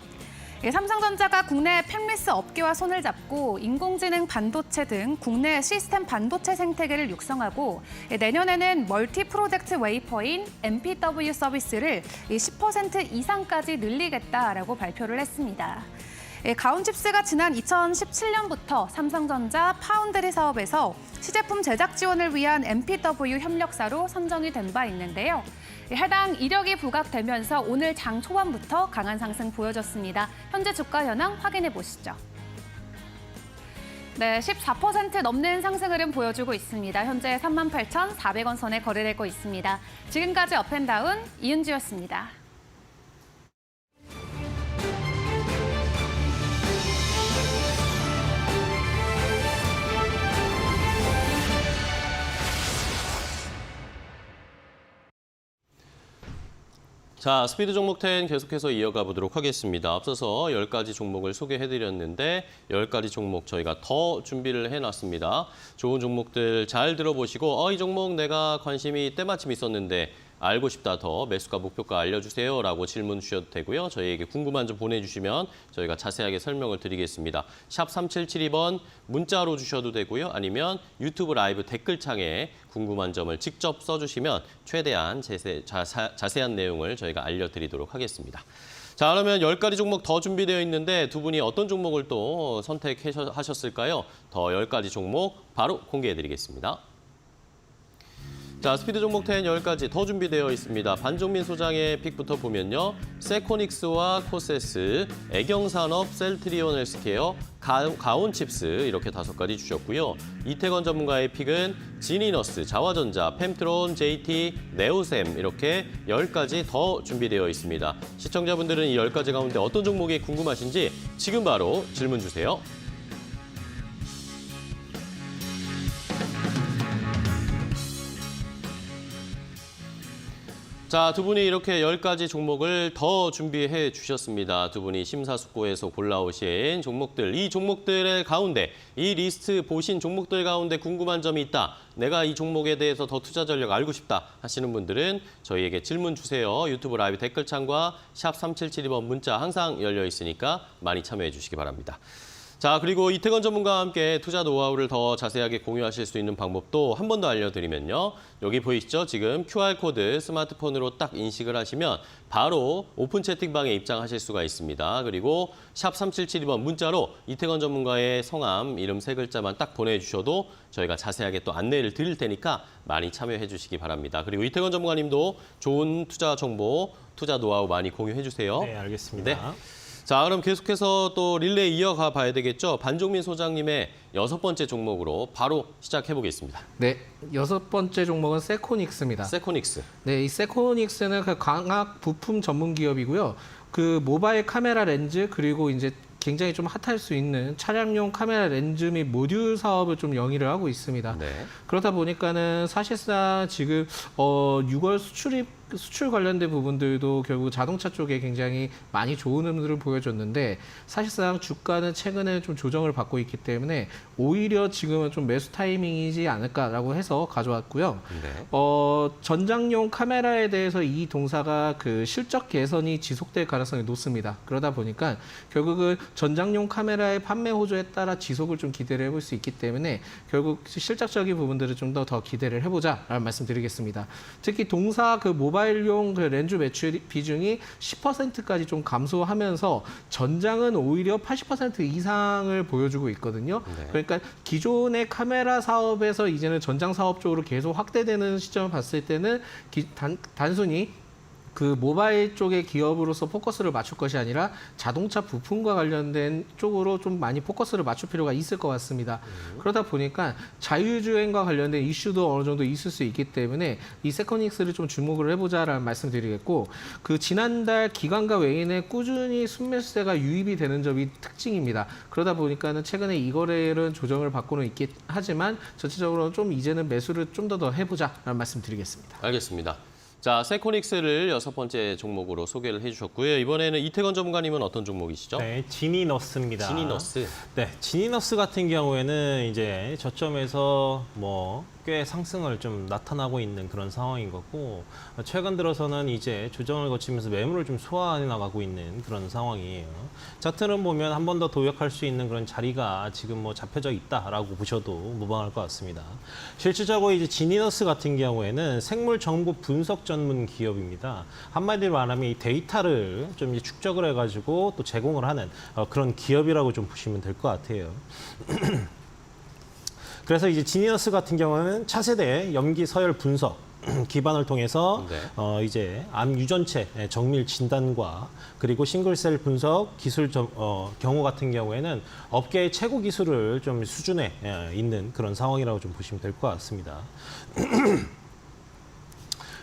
삼성전자가 국내 팹리스 업계와 손을 잡고 인공지능 반도체 등 국내 시스템 반도체 생태계를 육성하고 내년에는 멀티 프로젝트 웨이퍼인 MPW 서비스를 10% 이상까지 늘리겠다라고 발표를 했습니다. 가온칩스가 지난 2017년부터 삼성전자 파운드리 사업에서 시제품 제작 지원을 위한 MPW 협력사로 선정이 된 바 있는데요. 해당 이력이 부각되면서 오늘 장 초반부터 강한 상승 보여줬습니다. 현재 주가 현황 확인해 보시죠. 네, 14% 넘는 상승 흐름 보여주고 있습니다. 현재 38,400원 선에 거래되고 있습니다. 지금까지 업앤다운 이은지였습니다. 자, 스피드 종목 10 계속해서 이어가 보도록 하겠습니다. 앞서서 10가지 종목을 소개해드렸는데 10가지 종목 저희가 더 준비를 해놨습니다. 좋은 종목들 잘 들어보시고 이 종목 내가 관심이 때마침 있었는데 알고 싶다 더 매수가 목표가 알려주세요 라고 질문 주셔도 되고요. 저희에게 궁금한 점 보내주시면 저희가 자세하게 설명을 드리겠습니다. 샵 3772번 문자로 주셔도 되고요. 아니면 유튜브 라이브 댓글창에 궁금한 점을 직접 써주시면 최대한 자세한 내용을 저희가 알려드리도록 하겠습니다. 자, 그러면 10가지 종목 더 준비되어 있는데 두 분이 어떤 종목을 또 선택하셨을까요? 더 10가지 종목 바로 공개해드리겠습니다. 자, 스피드 종목 10 10가지 더 준비되어 있습니다. 반종민 소장의 픽부터 보면요. 세코닉스와 코세스, 애경산업, 셀트리온 헬스케어, 가온칩스 이렇게 5가지 주셨고요. 이태건 전문가의 픽은 지니너스, 자화전자, 펨트론, JT, 네오셈 이렇게 10가지 더 준비되어 있습니다. 시청자분들은 이 10가지 가운데 어떤 종목이 궁금하신지 지금 바로 질문 주세요. 자, 두 분이 이렇게 10가지 종목을 더 준비해 주셨습니다. 두 분이 심사숙고해서 골라오신 종목들, 이 종목들의 가운데, 이 리스트 보신 종목들 가운데 궁금한 점이 있다. 내가 이 종목에 대해서 더 투자 전략 알고 싶다 하시는 분들은 저희에게 질문 주세요. 유튜브 라이브 댓글창과 샵 3772번 문자 항상 열려 있으니까 많이 참여해 주시기 바랍니다. 자, 그리고 이태건 전문가와 함께 투자 노하우를 더 자세하게 공유하실 수 있는 방법도 한 번 더 알려드리면요. 여기 보이시죠? 지금 QR코드 스마트폰으로 딱 인식을 하시면 바로 오픈 채팅방에 입장하실 수가 있습니다. 그리고 샵 3772번 문자로 이태건 전문가의 성함, 이름 세 글자만 딱 보내주셔도 저희가 자세하게 또 안내를 드릴 테니까 많이 참여해 주시기 바랍니다. 그리고 이태건 전문가님도 좋은 투자 정보, 투자 노하우 많이 공유해 주세요. 네, 알겠습니다. 네. 자, 그럼 계속해서 또 릴레이 이어가 봐야 되겠죠. 반종민 소장님의 6번째 종목으로 바로 시작해 보겠습니다. 네, 6번째 종목은 세코닉스입니다. 세코닉스. 네, 이 세코닉스는 그 광학 부품 전문 기업이고요. 그 모바일 카메라 렌즈 그리고 이제 굉장히 좀 핫할 수 있는 차량용 카메라 렌즈 및 모듈 사업을 좀 영위를 하고 있습니다. 네. 그러다 보니까는 사실상 지금 6월 수출 관련된 부분들도 결국 자동차 쪽에 굉장히 많이 좋은 흐름들을 보여줬는데 사실상 주가는 최근에 좀 조정을 받고 있기 때문에 오히려 지금은 좀 매수 타이밍이지 않을까라고 해서 가져왔고요. 네. 전장용 카메라에 대해서 이 동사가 그 실적 개선이 지속될 가능성이 높습니다. 그러다 보니까 결국은 전장용 카메라의 판매 호조에 따라 지속을 좀 기대를 해볼 수 있기 때문에 결국 실적적인 부분들을 좀 더 기대를 해보자라는 말씀드리겠습니다. 특히 동사 그 모바일용 그 렌즈 매출 비중이 10%까지 좀 감소하면서 전장은 오히려 80% 이상을 보여주고 있거든요. 네. 그러니까 기존의 카메라 사업에서 이제는 전장 사업 쪽으로 계속 확대되는 시점을 봤을 때는 단순히 그 모바일 쪽의 기업으로서 포커스를 맞출 것이 아니라 자동차 부품과 관련된 쪽으로 좀 많이 포커스를 맞출 필요가 있을 것 같습니다. 그러다 보니까 자율주행과 관련된 이슈도 어느 정도 있을 수 있기 때문에 이 세코닉스를 좀 주목을 해보자라는 말씀드리겠고 그 지난달 기관과 외인에 꾸준히 순매수세가 유입이 되는 점이 특징입니다. 그러다 보니까는 최근에 이 거래일은 조정을 받고는 있긴 하지만 전체적으로는 좀 이제는 매수를 좀 더 해보자라는 말씀드리겠습니다. 알겠습니다. 자, 세코닉스를 6번째 종목으로 소개를 해주셨고요. 이번에는 이태건 전문가님은 어떤 종목이시죠? 네, 지니너스입니다. 지니너스. 네, 지니너스 같은 경우에는 이제 저점에서 꽤 상승을 좀 나타나고 있는 그런 상황인 거고 최근 들어서는 이제 조정을 거치면서 매물을 좀 소화해 나가고 있는 그런 상황이에요. 차트는 보면 한 번 더 도약할 수 있는 그런 자리가 지금 잡혀져 있다라고 보셔도 무방할 것 같습니다. 실질적으로 이제 지니너스 같은 경우에는 생물 정보 분석 전문 기업입니다. 한마디로 말하면 이 데이터를 좀 이제 축적을 해가지고 또 제공을 하는 그런 기업이라고 좀 보시면 될 것 같아요. 그래서 이제 지니너스 같은 경우는 차세대 염기 서열 분석 기반을 통해서 네. 이제 암 유전체 정밀 진단과 그리고 싱글셀 분석 기술 경우 같은 경우에는 업계의 최고 기술을 좀 수준에 있는 그런 상황이라고 좀 보시면 될 것 같습니다.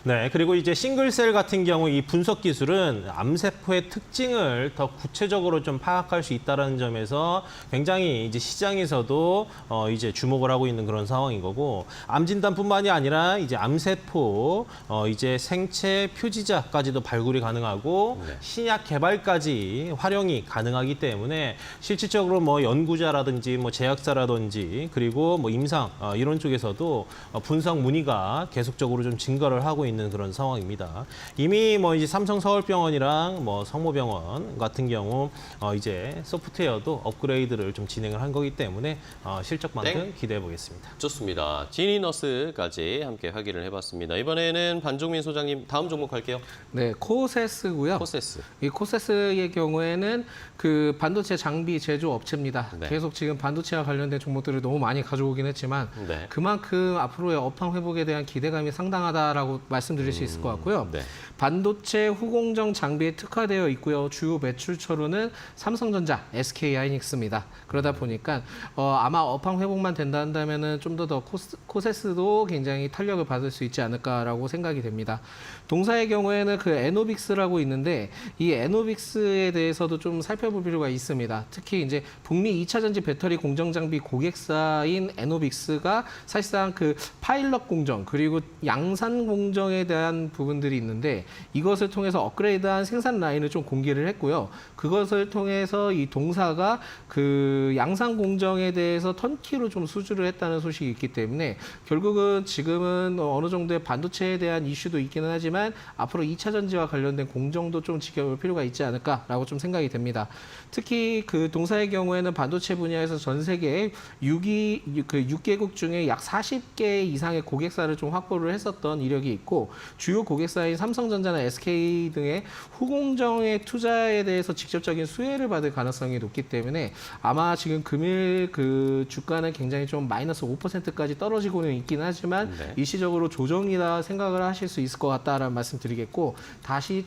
네, 그리고 이제 싱글셀 같은 경우 이 분석 기술은 암세포의 특징을 더 구체적으로 좀 파악할 수 있다는 점에서 굉장히 이제 시장에서도 이제 주목을 하고 있는 그런 상황인 거고 암 진단뿐만이 아니라 이제 암세포 이제 생체 표지자까지도 발굴이 가능하고 네. 신약 개발까지 활용이 가능하기 때문에 실질적으로 연구자라든지 제약사라든지 그리고 임상 이런 쪽에서도 분석 문의가 계속적으로 좀 증가를 하고 있는 그런 상황입니다. 이미 이제 삼성 서울병원이랑 성모병원 같은 경우 이제 소프트웨어도 업그레이드를 좀 진행을 한 거기 때문에 실적만큼 기대해 보겠습니다. 좋습니다. 지니너스까지 함께 확인을 해봤습니다. 이번에는 반종민 소장님 다음 종목 갈게요. 네, 코세스고요. 코세스. 이 코세스의 경우에는 그 반도체 장비 제조 업체입니다. 네. 계속 지금 반도체와 관련된 종목들을 너무 많이 가져오긴 했지만 네. 그만큼 앞으로의 업황 회복에 대한 기대감이 상당하다라고 말씀드릴 수 있을 것 같고요. 네. 반도체 후공정 장비에 특화되어 있고요. 주요 매출처로는 삼성전자, SK하이닉스입니다. 그러다 보니까 아마 업황 회복만 된다 한다면은 좀 더 코세스도 굉장히 탄력을 받을 수 있지 않을까라고 생각이 됩니다. 동사의 경우에는 그 에노빅스라고 있는데 이 에노빅스에 대해서도 좀 살펴볼 필요가 있습니다. 특히 이제 북미 2차 전지 배터리 공정 장비 고객사인 에노빅스가 사실상 그 파일럿 공정 그리고 양산 공정에 공정에 대한 부분들이 있는데 이것을 통해서 업그레이드한 생산 라인을 좀 공개를 했고요. 그것을 통해서 이 동사가 그 양산 공정에 대해서 턴키로 좀 수주를 했다는 소식이 있기 때문에 결국은 지금은 어느 정도의 반도체에 대한 이슈도 있기는 하지만 앞으로 2차 전지와 관련된 공정도 좀 지켜볼 필요가 있지 않을까라고 좀 생각이 됩니다. 특히 그 동사의 경우에는 반도체 분야에서 전 세계 6개국 중에 약 40개 이상의 고객사를 좀 확보를 했었던 이력이 있고 주요 고객사인 삼성전자나 SK 등의 후공정의 투자에 대해서 직접적인 수혜를 받을 가능성이 높기 때문에 아마 지금 금일 그 주가는 굉장히 좀 마이너스 5%까지 떨어지고는 있긴 하지만 네. 일시적으로 조정이라 생각을 하실 수 있을 것 같다라는 말씀 드리겠고 다시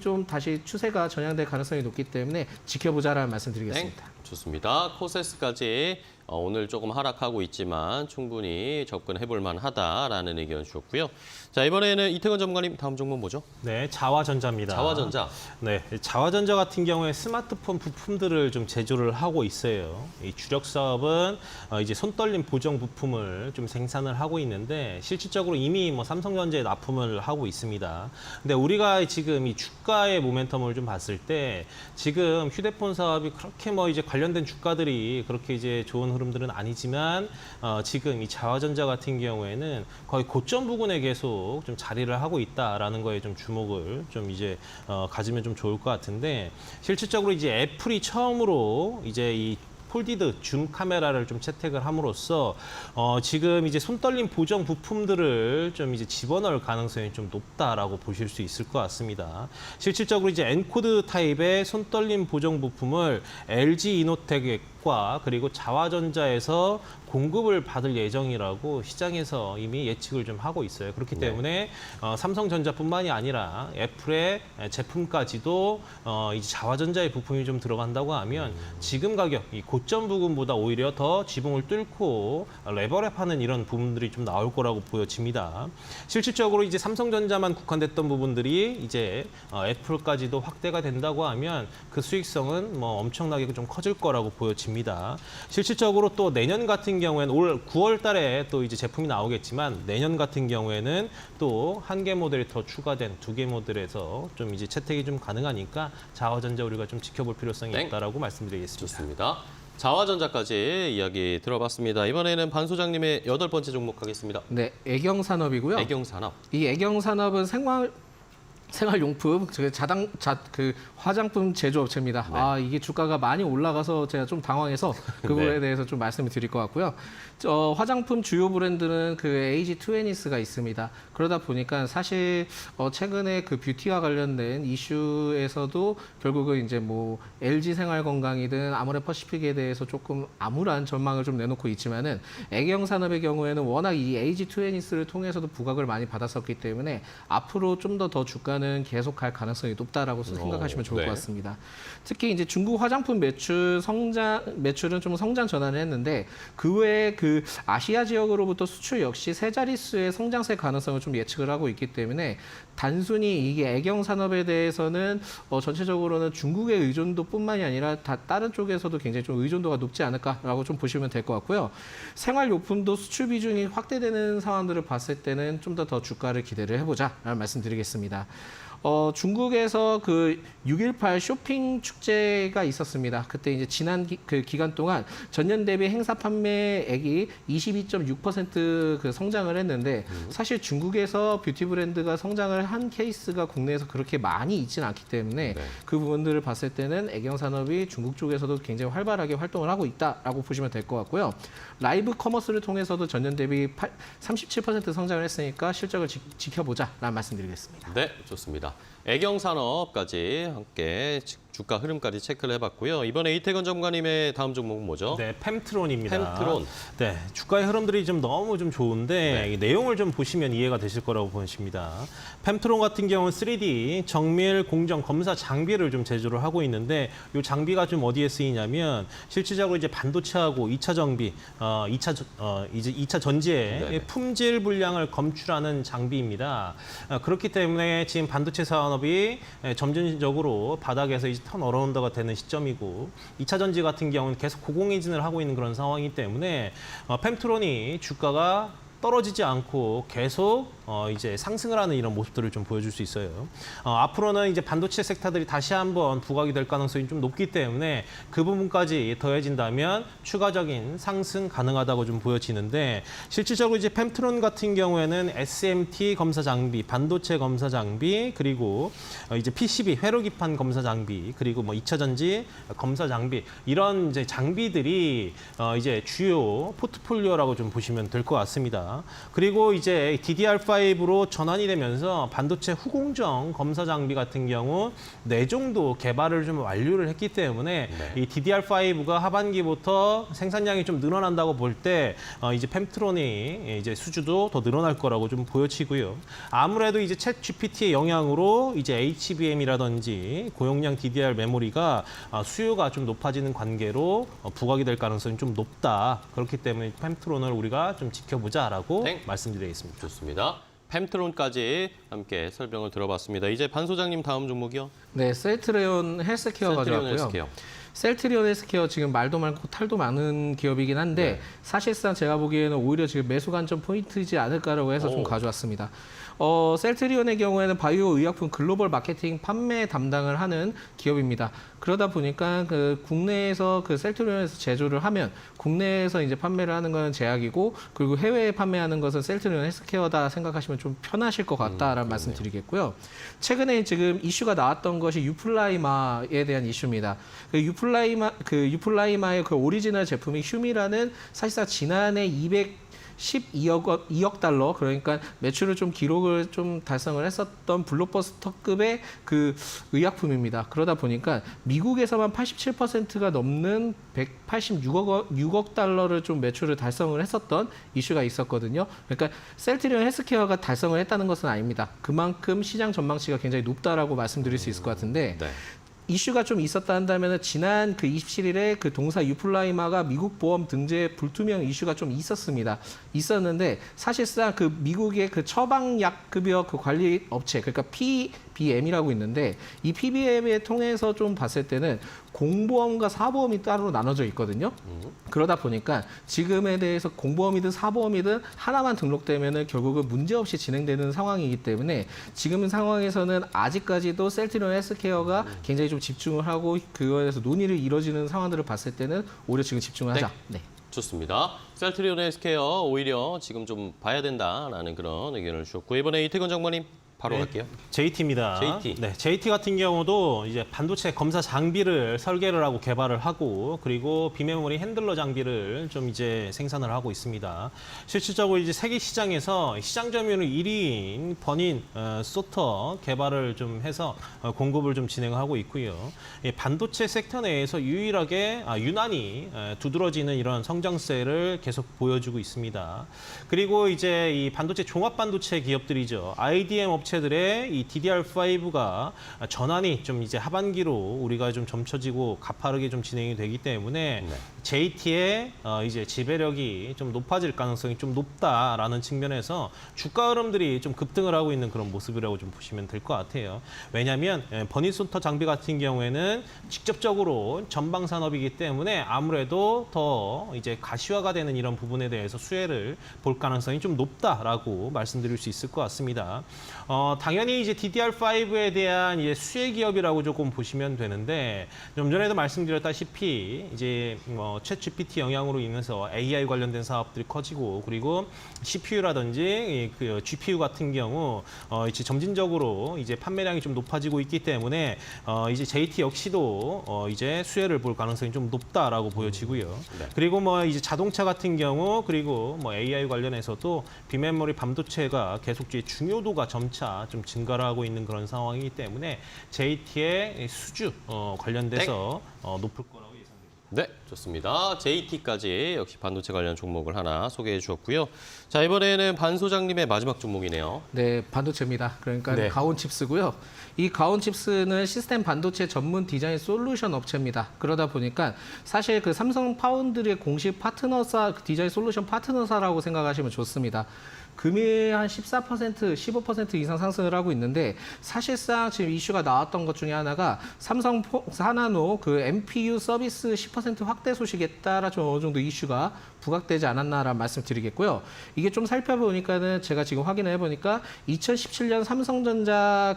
추세가 전향될 가능성이 높기 때문에 지켜보자라는 말씀 드리겠습니다. 네, 좋습니다. 코세스까지 오늘 조금 하락하고 있지만 충분히 접근해볼 만하다라는 의견 주셨고요. 자, 이번에는 이태건 전문가님 다음 종목 뭐죠? 네, 자화전자입니다. 자화전자. 네, 자화전자 같은 경우에 스마트폰 부품들을 좀 제조를 하고 있어요. 이 주력 사업은 이제 손떨림 보정 부품을 좀 생산을 하고 있는데 실질적으로 이미 뭐 삼성전자에 납품을 하고 있습니다. 근데 우리가 지금 이 주가의 모멘텀을 좀 봤을 때 지금 휴대폰 사업이 그렇게 뭐 이제 관련된 주가들이 그렇게 이제 좋은 흐름들은 아니지만 지금 이 자화전자 같은 경우에는 거의 고점 부근에 계속 좀 자리를 하고 있다라는 거에 좀 주목을 좀 이제 가지면 좀 좋을 것 같은데 실질적으로 이제 애플이 처음으로 이제 이 폴디드 줌 카메라를 좀 채택을 함으로써 지금 이제 손떨림 보정 부품들을 좀 이제 집어넣을 가능성이 좀 높다라고 보실 수 있을 것 같습니다. 실질적으로 이제 엔코드 타입의 손떨림 보정 부품을 LG 이노텍과 그리고 자화전자에서 공급을 받을 예정이라고 시장에서 이미 예측을 좀 하고 있어요. 그렇기 때문에 삼성전자뿐만이 아니라 애플의 제품까지도 이제 자화전자의 부품이 좀 들어간다고 하면 지금 가격 이 고점 부분보다 오히려 더 지붕을 뚫고 레버랩하는 이런 부분들이 좀 나올 거라고 보여집니다. 실질적으로 이제 삼성전자만 국한됐던 부분들이 이제 애플까지도 확대가 된다고 하면 그 수익성은 뭐 엄청나게 좀 커질 거라고 보여집니다. 실질적으로 또 내년 같은 경우에는 올 9월 달에 또 이제 제품이 나오겠지만 내년 같은 경우에는 또 한 개 모델이 더 추가된 2개 모델에서 좀 이제 채택이 좀 가능하니까 자화전자 우리가 좀 지켜볼 필요성이 네. 있다라고 말씀드리겠습니다. 좋습니다. 자화전자까지 이야기 들어봤습니다. 이번에는 반 소장님의 8번째 종목 하겠습니다. 네, 애경산업이고요. 애경산업. 이 애경산업은 생활용품, 그 화장품 제조업체입니다. 네. 아, 이게 주가가 많이 올라가서 제가 좀 당황해서 그 부분에 네. 대해서 좀 말씀을 드릴 것 같고요. 화장품 주요 브랜드는 그 AG2N이스가 있습니다. 그러다 보니까 사실 최근에 그 뷰티와 관련된 이슈에서도 결국은 이제 뭐 LG 생활건강이든 아모레퍼시픽에 대해서 조금 암울한 전망을 좀 내놓고 있지만은 애경산업의 경우에는 워낙 이 AG2N이스를 통해서도 부각을 많이 받았었기 때문에 앞으로 좀 더 주가는 계속 갈 가능성이 높다라고 생각하시면 좋을 네. 것 같습니다. 특히 이제 중국 화장품 매출은 좀 성장 전환을 했는데 그 외에 그 아시아 지역으로부터 수출 역시 세 자릿수의 성장세 가능성을 좀 예측을 하고 있기 때문에 단순히 이게 애경 산업에 대해서는 전체적으로는 중국의 의존도뿐만이 아니라 다른 쪽에서도 굉장히 좀 의존도가 높지 않을까라고 좀 보시면 될 것 같고요. 생활용품도 수출 비중이 확대되는 상황들을 봤을 때는 좀 더 주가를 기대를 해보자라는 말씀드리겠습니다. 중국에서 그 6.18 쇼핑 축제가 있었습니다. 그때 이제 지난 그 기간 동안 전년 대비 행사 판매액이 22.6% 그 성장을 했는데 사실 중국에서 뷰티 브랜드가 성장을 한 케이스가 국내에서 그렇게 많이 있지는 않기 때문에 네. 그 부분들을 봤을 때는 애경 산업이 중국 쪽에서도 굉장히 활발하게 활동을 하고 있다라고 보시면 될 것 같고요. 라이브 커머스를 통해서도 전년 대비 37% 성장을 했으니까 실적을 지켜보자라는 말씀드리겠습니다. 네, 좋습니다. 애경산업까지 함께 주가 흐름까지 체크를 해봤고요. 이번에 이태건 전문가님의 다음 종목은 뭐죠? 네, 펜트론입니다. 펜트론. 네, 주가의 흐름들이 좀 너무 좀 좋은데 네. 이 내용을 좀 보시면 이해가 되실 거라고 보십니다. 펜트론 같은 경우는 3D 정밀 공정 검사 장비를 좀 제조를 하고 있는데 이 장비가 좀 어디에 쓰이냐면 실질적으로 이제 반도체하고 2차 정비, 이제 2차 전지의 네네. 품질 불량을 검출하는 장비입니다. 그렇기 때문에 지금 반도체 산업이 점진적으로 바닥에서 이제 턴어라운드가 되는 시점이고 2차 전지 같은 경우는 계속 고공행진을 하고 있는 그런 상황이기 때문에 펜트론이 주가가 떨어지지 않고 계속 이제 상승을 하는 이런 모습들을 좀 보여줄 수 있어요. 앞으로는 이제 반도체 섹터들이 다시 한번 부각이 될 가능성이 좀 높기 때문에 그 부분까지 더해진다면 추가적인 상승 가능하다고 좀 보여지는데 실질적으로 이제 펜트론 같은 경우에는 SMT 검사 장비, 반도체 검사 장비, 그리고 이제 PCB 회로 기판 검사 장비, 그리고 뭐 2차 전지 검사 장비 이런 이제 장비들이 이제 주요 포트폴리오라고 좀 보시면 될 것 같습니다. 그리고 이제 DDR5로 전환이 되면서 반도체 후공정 검사 장비 같은 경우 4종도 개발을 좀 완료를 했기 때문에 이 DDR5가 하반기부터 생산량이 좀 늘어난다고 볼 때 이제 펜트론이 이제 수주도 더 늘어날 거라고 좀 보여지고요. 아무래도 이제 챗 GPT의 영향으로 이제 HBM이라든지 고용량 DDR 메모리가 수요가 좀 높아지는 관계로 부각이 될 가능성이 좀 높다. 그렇기 때문에 펜트론을 우리가 좀 지켜보자라고 말씀드리겠습니다. 좋습니다. 펜트론까지 함께 설명을 들어봤습니다. 이제 반 소장님 다음 종목이요. 네, 셀트리온 헬스케어 가져왔고요. 헬스케어. 셀트리온 헬스케어 지금 말도 많고 탈도 많은 기업이긴 한데 사실상 제가 보기에는 오히려 지금 매수 관점 포인트이지 않을까라고 해서 좀 가져왔습니다. 셀트리온의 경우에는 바이오 의약품 글로벌 마케팅 판매 담당을 하는 기업입니다. 그러다 보니까 그 국내에서 그 셀트리온에서 제조를 하면 국내에서 이제 판매를 하는 것은 제약이고 그리고 해외에 판매하는 것은 셀트리온 헬스케어다 생각하시면 좀 편하실 것 같다라는 말씀 드리겠고요. 최근에 지금 이슈가 나왔던 것이 유플라이마에 대한 이슈입니다. 그 유플라이마의 그 오리지널 제품이 휴미라는 사실상 지난해 2억 달러, 그러니까 매출을 좀 기록을 좀 달성을 했었던 블록버스터급의 그 의약품입니다. 그러다 보니까 미국에서만 87%가 넘는 186억 달러를 좀 매출을 달성을 했었던 이슈가 있었거든요. 그러니까 셀트리온 헬스케어가 달성을 했다는 것은 아닙니다. 그만큼 시장 전망치가 굉장히 높다라고 말씀드릴 수 있을 것 같은데 이슈가 좀 있었다 한다면 지난 그 27일에 그 동사 유플라이마가 미국 보험 등재 불투명 이슈가 좀 있었는데 사실상 그 미국의 그 처방약급여 그 관리 업체 그러니까 PBM이라고 있는데 이 PBM에 통해서 좀 봤을 때는 공보험과 사보험이 따로 나눠져 있거든요. 그러다 보니까 지금에 대해서 공보험이든 사보험이든 하나만 등록되면은 결국은 문제없이 진행되는 상황이기 때문에 지금 상황에서는 아직까지도 셀트리온 헬스케어가 굉장히 좀 집중을 하고 그거에 대해서 논의를 이뤄지는 상황들을 봤을 때는 오히려 지금 집중을 하자. 네. 좋습니다. 셀트리온 헬스케어 오히려 지금 좀 봐야 된다라는 그런 의견을 주셨고 이번에 이태건 장관님 바로 갈게요. JT입니다. JT. 네, JT 같은 경우도 이제 반도체 검사 장비를 설계를 하고 개발을 하고 그리고 비메모리 핸들러 장비를 좀 이제 생산을 하고 있습니다. 실질적으로 이제 세계 시장에서 시장 점유율 1위인 버닌 소터 개발을 좀 해서 공급을 좀 진행하고 있고요. 반도체 섹터 내에서 유난히 두드러지는 이런 성장세를 계속 보여주고 있습니다. 그리고 이제 이 반도체 종합 반도체 기업들이죠. IDM 업체들의 이 DDR5가 전환이 좀 이제 하반기로 우리가 좀 점쳐지고 가파르게 좀 진행이 되기 때문에 JT의 이제 지배력이 좀 높아질 가능성이 좀 높다라는 측면에서 주가 흐름들이 좀 급등을 하고 있는 그런 모습이라고 좀 보시면 될 것 같아요. 왜냐하면 버니소터 장비 같은 경우에는 직접적으로 전방 산업이기 때문에 아무래도 더 이제 가시화가 되는 이런 부분에 대해서 수혜를 볼 가능성이 좀 높다라고 말씀드릴 수 있을 것 같습니다. 당연히 이제 DDR5에 대한 이제 수혜 기업이라고 조금 보시면 되는데 좀 전에도 말씀드렸다시피 이제 챗 GPT 영향으로 인해서 AI 관련된 사업들이 커지고 그리고 CPU라든지 그 GPU 같은 경우 이제 점진적으로 이제 판매량이 좀 높아지고 있기 때문에 이제 JT 역시도 이제 수혜를 볼 가능성이 좀 높다라고 보여지고요. 그리고 뭐 이제 자동차 같은 경우 그리고 뭐 AI 관련해서도 비메모리 반도체가 계속 중요도가 점차 좀 증가를 하고 있는 그런 상황이기 때문에 JT의 수주 관련돼서 높을 거라고 예상됩니다. 네, 좋습니다. JT까지 역시 반도체 관련 종목을 하나 소개해 주었고요. 자, 이번에는 반 소장님의 마지막 종목이네요. 네, 반도체입니다. 그러니까 네. 가온칩스고요. 이 가온칩스는 시스템 반도체 전문 디자인 솔루션 업체입니다. 그러다 보니까 사실 그 삼성 파운드리의 공식 파트너사, 디자인 솔루션 파트너사라고 생각하시면 좋습니다. 금일 한 14%, 15% 이상 상승을 하고 있는데 사실상 지금 이슈가 나왔던 것 중에 하나가 삼성 4나노 그 MPU 서비스 10% 확대 소식에 따라 좀 어느 정도 이슈가 부각되지 않았나라는 말씀 드리겠고요. 이게 좀 살펴보니까는 제가 지금 확인을 해보니까 2017년 삼성전자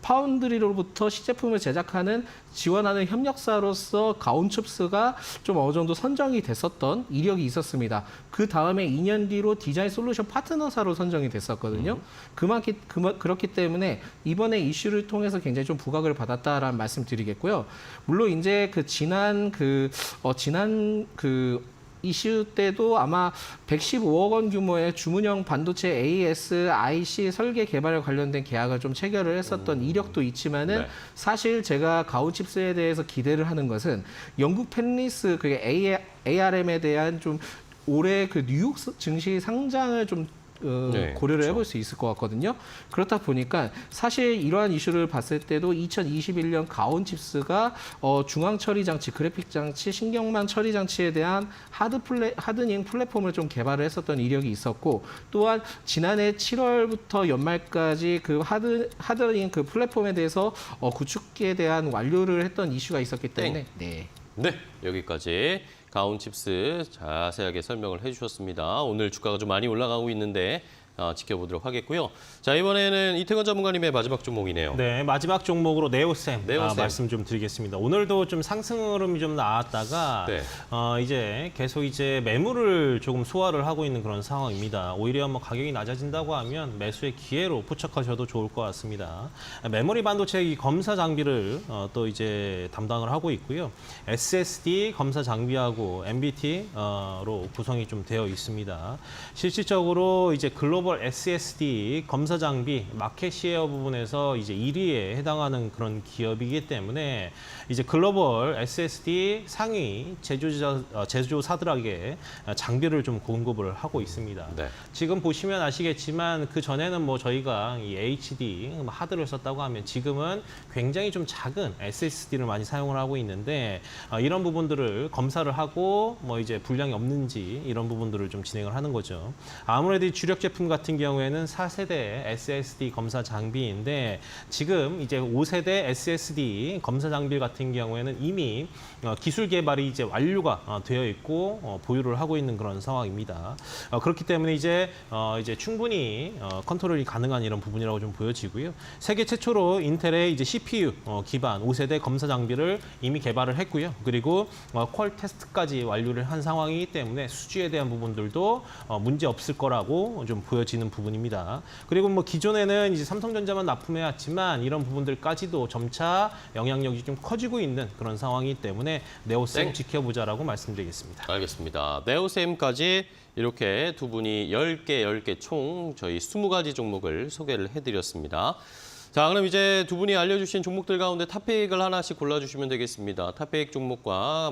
파운드리로부터 시제품을 제작하는 지원하는 협력사로서 가온칩스가 좀 어느 정도 선정이 됐었던 이력이 있었습니다. 그 다음에 2년 뒤로 디자인 솔루션 파트너사로 선정이 됐었거든요. 그렇기 때문에 이번에 이슈를 통해서 굉장히 좀 부각을 받았다라는 말씀 드리겠고요. 물론 이제 지난 이슈 때도 아마 115억 원 규모의 주문형 반도체 ASIC 설계 개발 관련된 계약을 좀 체결을 했었던 이력도 있지만은 네. 사실 제가 가온칩스에 대해서 기대를 하는 것은 영국 펜리스 ARM에 대한 좀 올해 뉴욕 증시 상장을 좀 네, 고려를 그렇죠. 해볼 수 있을 것 같거든요. 그렇다 보니까 사실 이러한 이슈를 봤을 때도 2021년 가온칩스가 중앙 처리 장치, 그래픽 장치, 신경망 처리 장치에 대한 하드닝 플랫폼을 좀 개발을 했었던 이력이 있었고, 또한 지난해 7월부터 연말까지 하드닝 플랫폼에 대해서 구축에 대한 완료를 했던 이슈가 있었기 때문에 네. 네, 여기까지 가온칩스 자세하게 설명을 해주셨습니다. 오늘 주가가 좀 많이 올라가고 있는데 지켜보도록 하겠고요. 자, 이번에는 이태건 전문가님의 마지막 종목이네요. 네, 마지막 종목으로 네오셈, 네오셈. 말씀 좀 드리겠습니다. 오늘도 좀 상승 흐름이 좀 나왔다가 네. 이제 계속 매물을 조금 소화를 하고 있는 그런 상황입니다. 오히려 가격이 낮아진다고 하면 매수의 기회로 포착하셔도 좋을 것 같습니다. 메모리 반도체 이 검사 장비를 또 담당을 하고 있고요. SSD 검사 장비하고 MBT로 구성이 좀 되어 있습니다. 실질적으로 글로벌 SSD 검사 장비 마켓 시ェ어 부분에서 1위에 해당하는 그런 기업이기 때문에 글로벌 SSD 상위 제조사들에게 장비를 좀 공급을 하고 있습니다. 네. 지금 보시면 아시겠지만 그 전에는 저희가 이 HD 하드를 썼다고 하면 지금은 굉장히 좀 작은 SSD를 많이 사용을 하고 있는데 이런 부분들을 검사를 하고 불량이 없는지 이런 부분들을 좀 진행을 하는 거죠. 아무래도 이 주력 제품 같은 경우에는 4세대 SSD 검사 장비인데 지금 5세대 SSD 검사 장비 같은 경우에는 이미 기술 개발이 완료가 되어 있고 보유를 하고 있는 그런 상황입니다. 그렇기 때문에 충분히 컨트롤이 가능한 이런 부분이라고 좀 보여지고요. 세계 최초로 인텔의 CPU 기반 5세대 검사 장비를 이미 개발을 했고요. 그리고 퀄 테스트까지 완료를 한 상황이기 때문에 수주에 대한 부분들도 문제 없을 거라고 좀 보여지는 부분입니다. 그리고 기존에는 삼성전자만 납품해왔지만 이런 부분들까지도 점차 영향력이 좀 커지고 있는 그런 상황이기 때문에 네오셈 지켜보자라고 말씀드리겠습니다. 알겠습니다. 네오셈까지 이렇게 두 분이 10개 총 저희 20가지 종목을 소개를 해드렸습니다. 자, 그럼 이제 두 분이 알려주신 종목들 가운데 탑픽을 하나씩 골라주시면 되겠습니다. 탑픽 종목과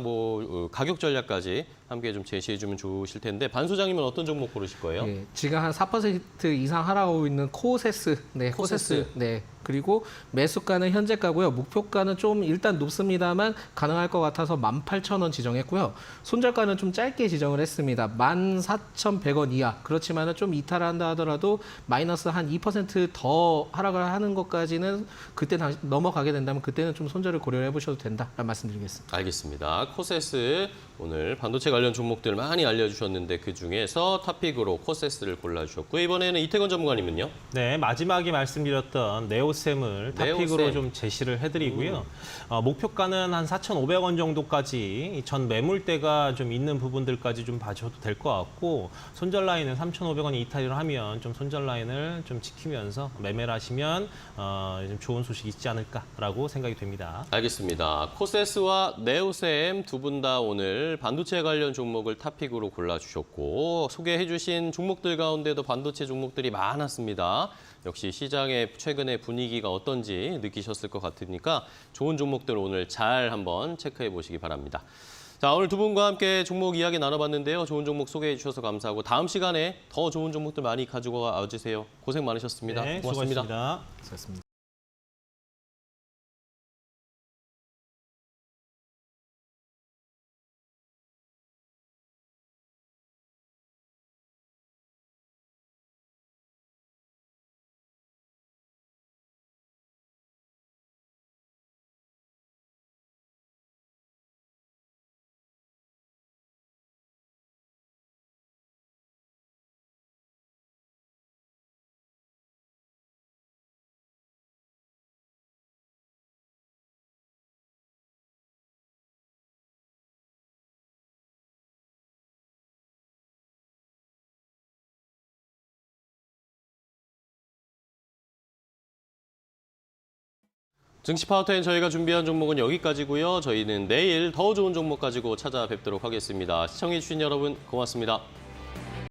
가격 전략까지 함께 좀 제시해주면 좋으실 텐데 반 소장님은 어떤 종목 고르실 거예요? 예, 지금 한 4% 이상 하락하고 있는 코세스, 코세스, 그리고 매수가는 현재가고요. 목표가는 좀 일단 높습니다만 가능할 것 같아서 18,000원 지정했고요. 손절가는 좀 짧게 지정을 했습니다. 14,100원 이하. 그렇지만은 좀 이탈한다 하더라도 마이너스 한 2% 하락을 하는 것까지는 그때 넘어가게 된다면 그때는 좀 손절을 고려해 보셔도 된다라는 말씀드리겠습니다. 알겠습니다. 코세스 오늘 반도체 관련 종목들 많이 알려주셨는데 그중에서 탑픽으로 코세스를 골라주셨고요. 이번에는 이태건 전문가님은요? 네, 마지막에 말씀드렸던 네오셈을 탑픽으로 네오셈. 좀 제시를 해드리고요. 목표가는 한 4,500원 정도까지 전 매물대가 좀 있는 부분들까지 좀 봐줘도 될 것 같고 손절 라인은 3,500원이 이탈을 하면 좀 손절 라인을 좀 지키면서 매매를 하시면 좀 좋은 소식이 있지 않을까라고 생각이 됩니다. 알겠습니다. 코세스와 네오셈 두 분 다 오늘 반도체 관련 종목을 탑픽으로 골라주셨고 소개해주신 종목들 가운데도 반도체 종목들이 많았습니다. 역시 시장의 최근의 분위기가 어떤지 느끼셨을 것 같으니까 좋은 종목들 오늘 잘 한번 체크해 보시기 바랍니다. 자, 오늘 두 분과 함께 종목 이야기 나눠봤는데요. 좋은 종목 소개해 주셔서 감사하고 다음 시간에 더 좋은 종목들 많이 가지고 와주세요. 고생 많으셨습니다. 네, 고맙습니다. 수고하셨습니다. 수고하셨습니다. 증시 파워텐 저희가 준비한 종목은 여기까지고요. 저희는 내일 더 좋은 종목 가지고 찾아뵙도록 하겠습니다. 시청해주신 여러분 고맙습니다.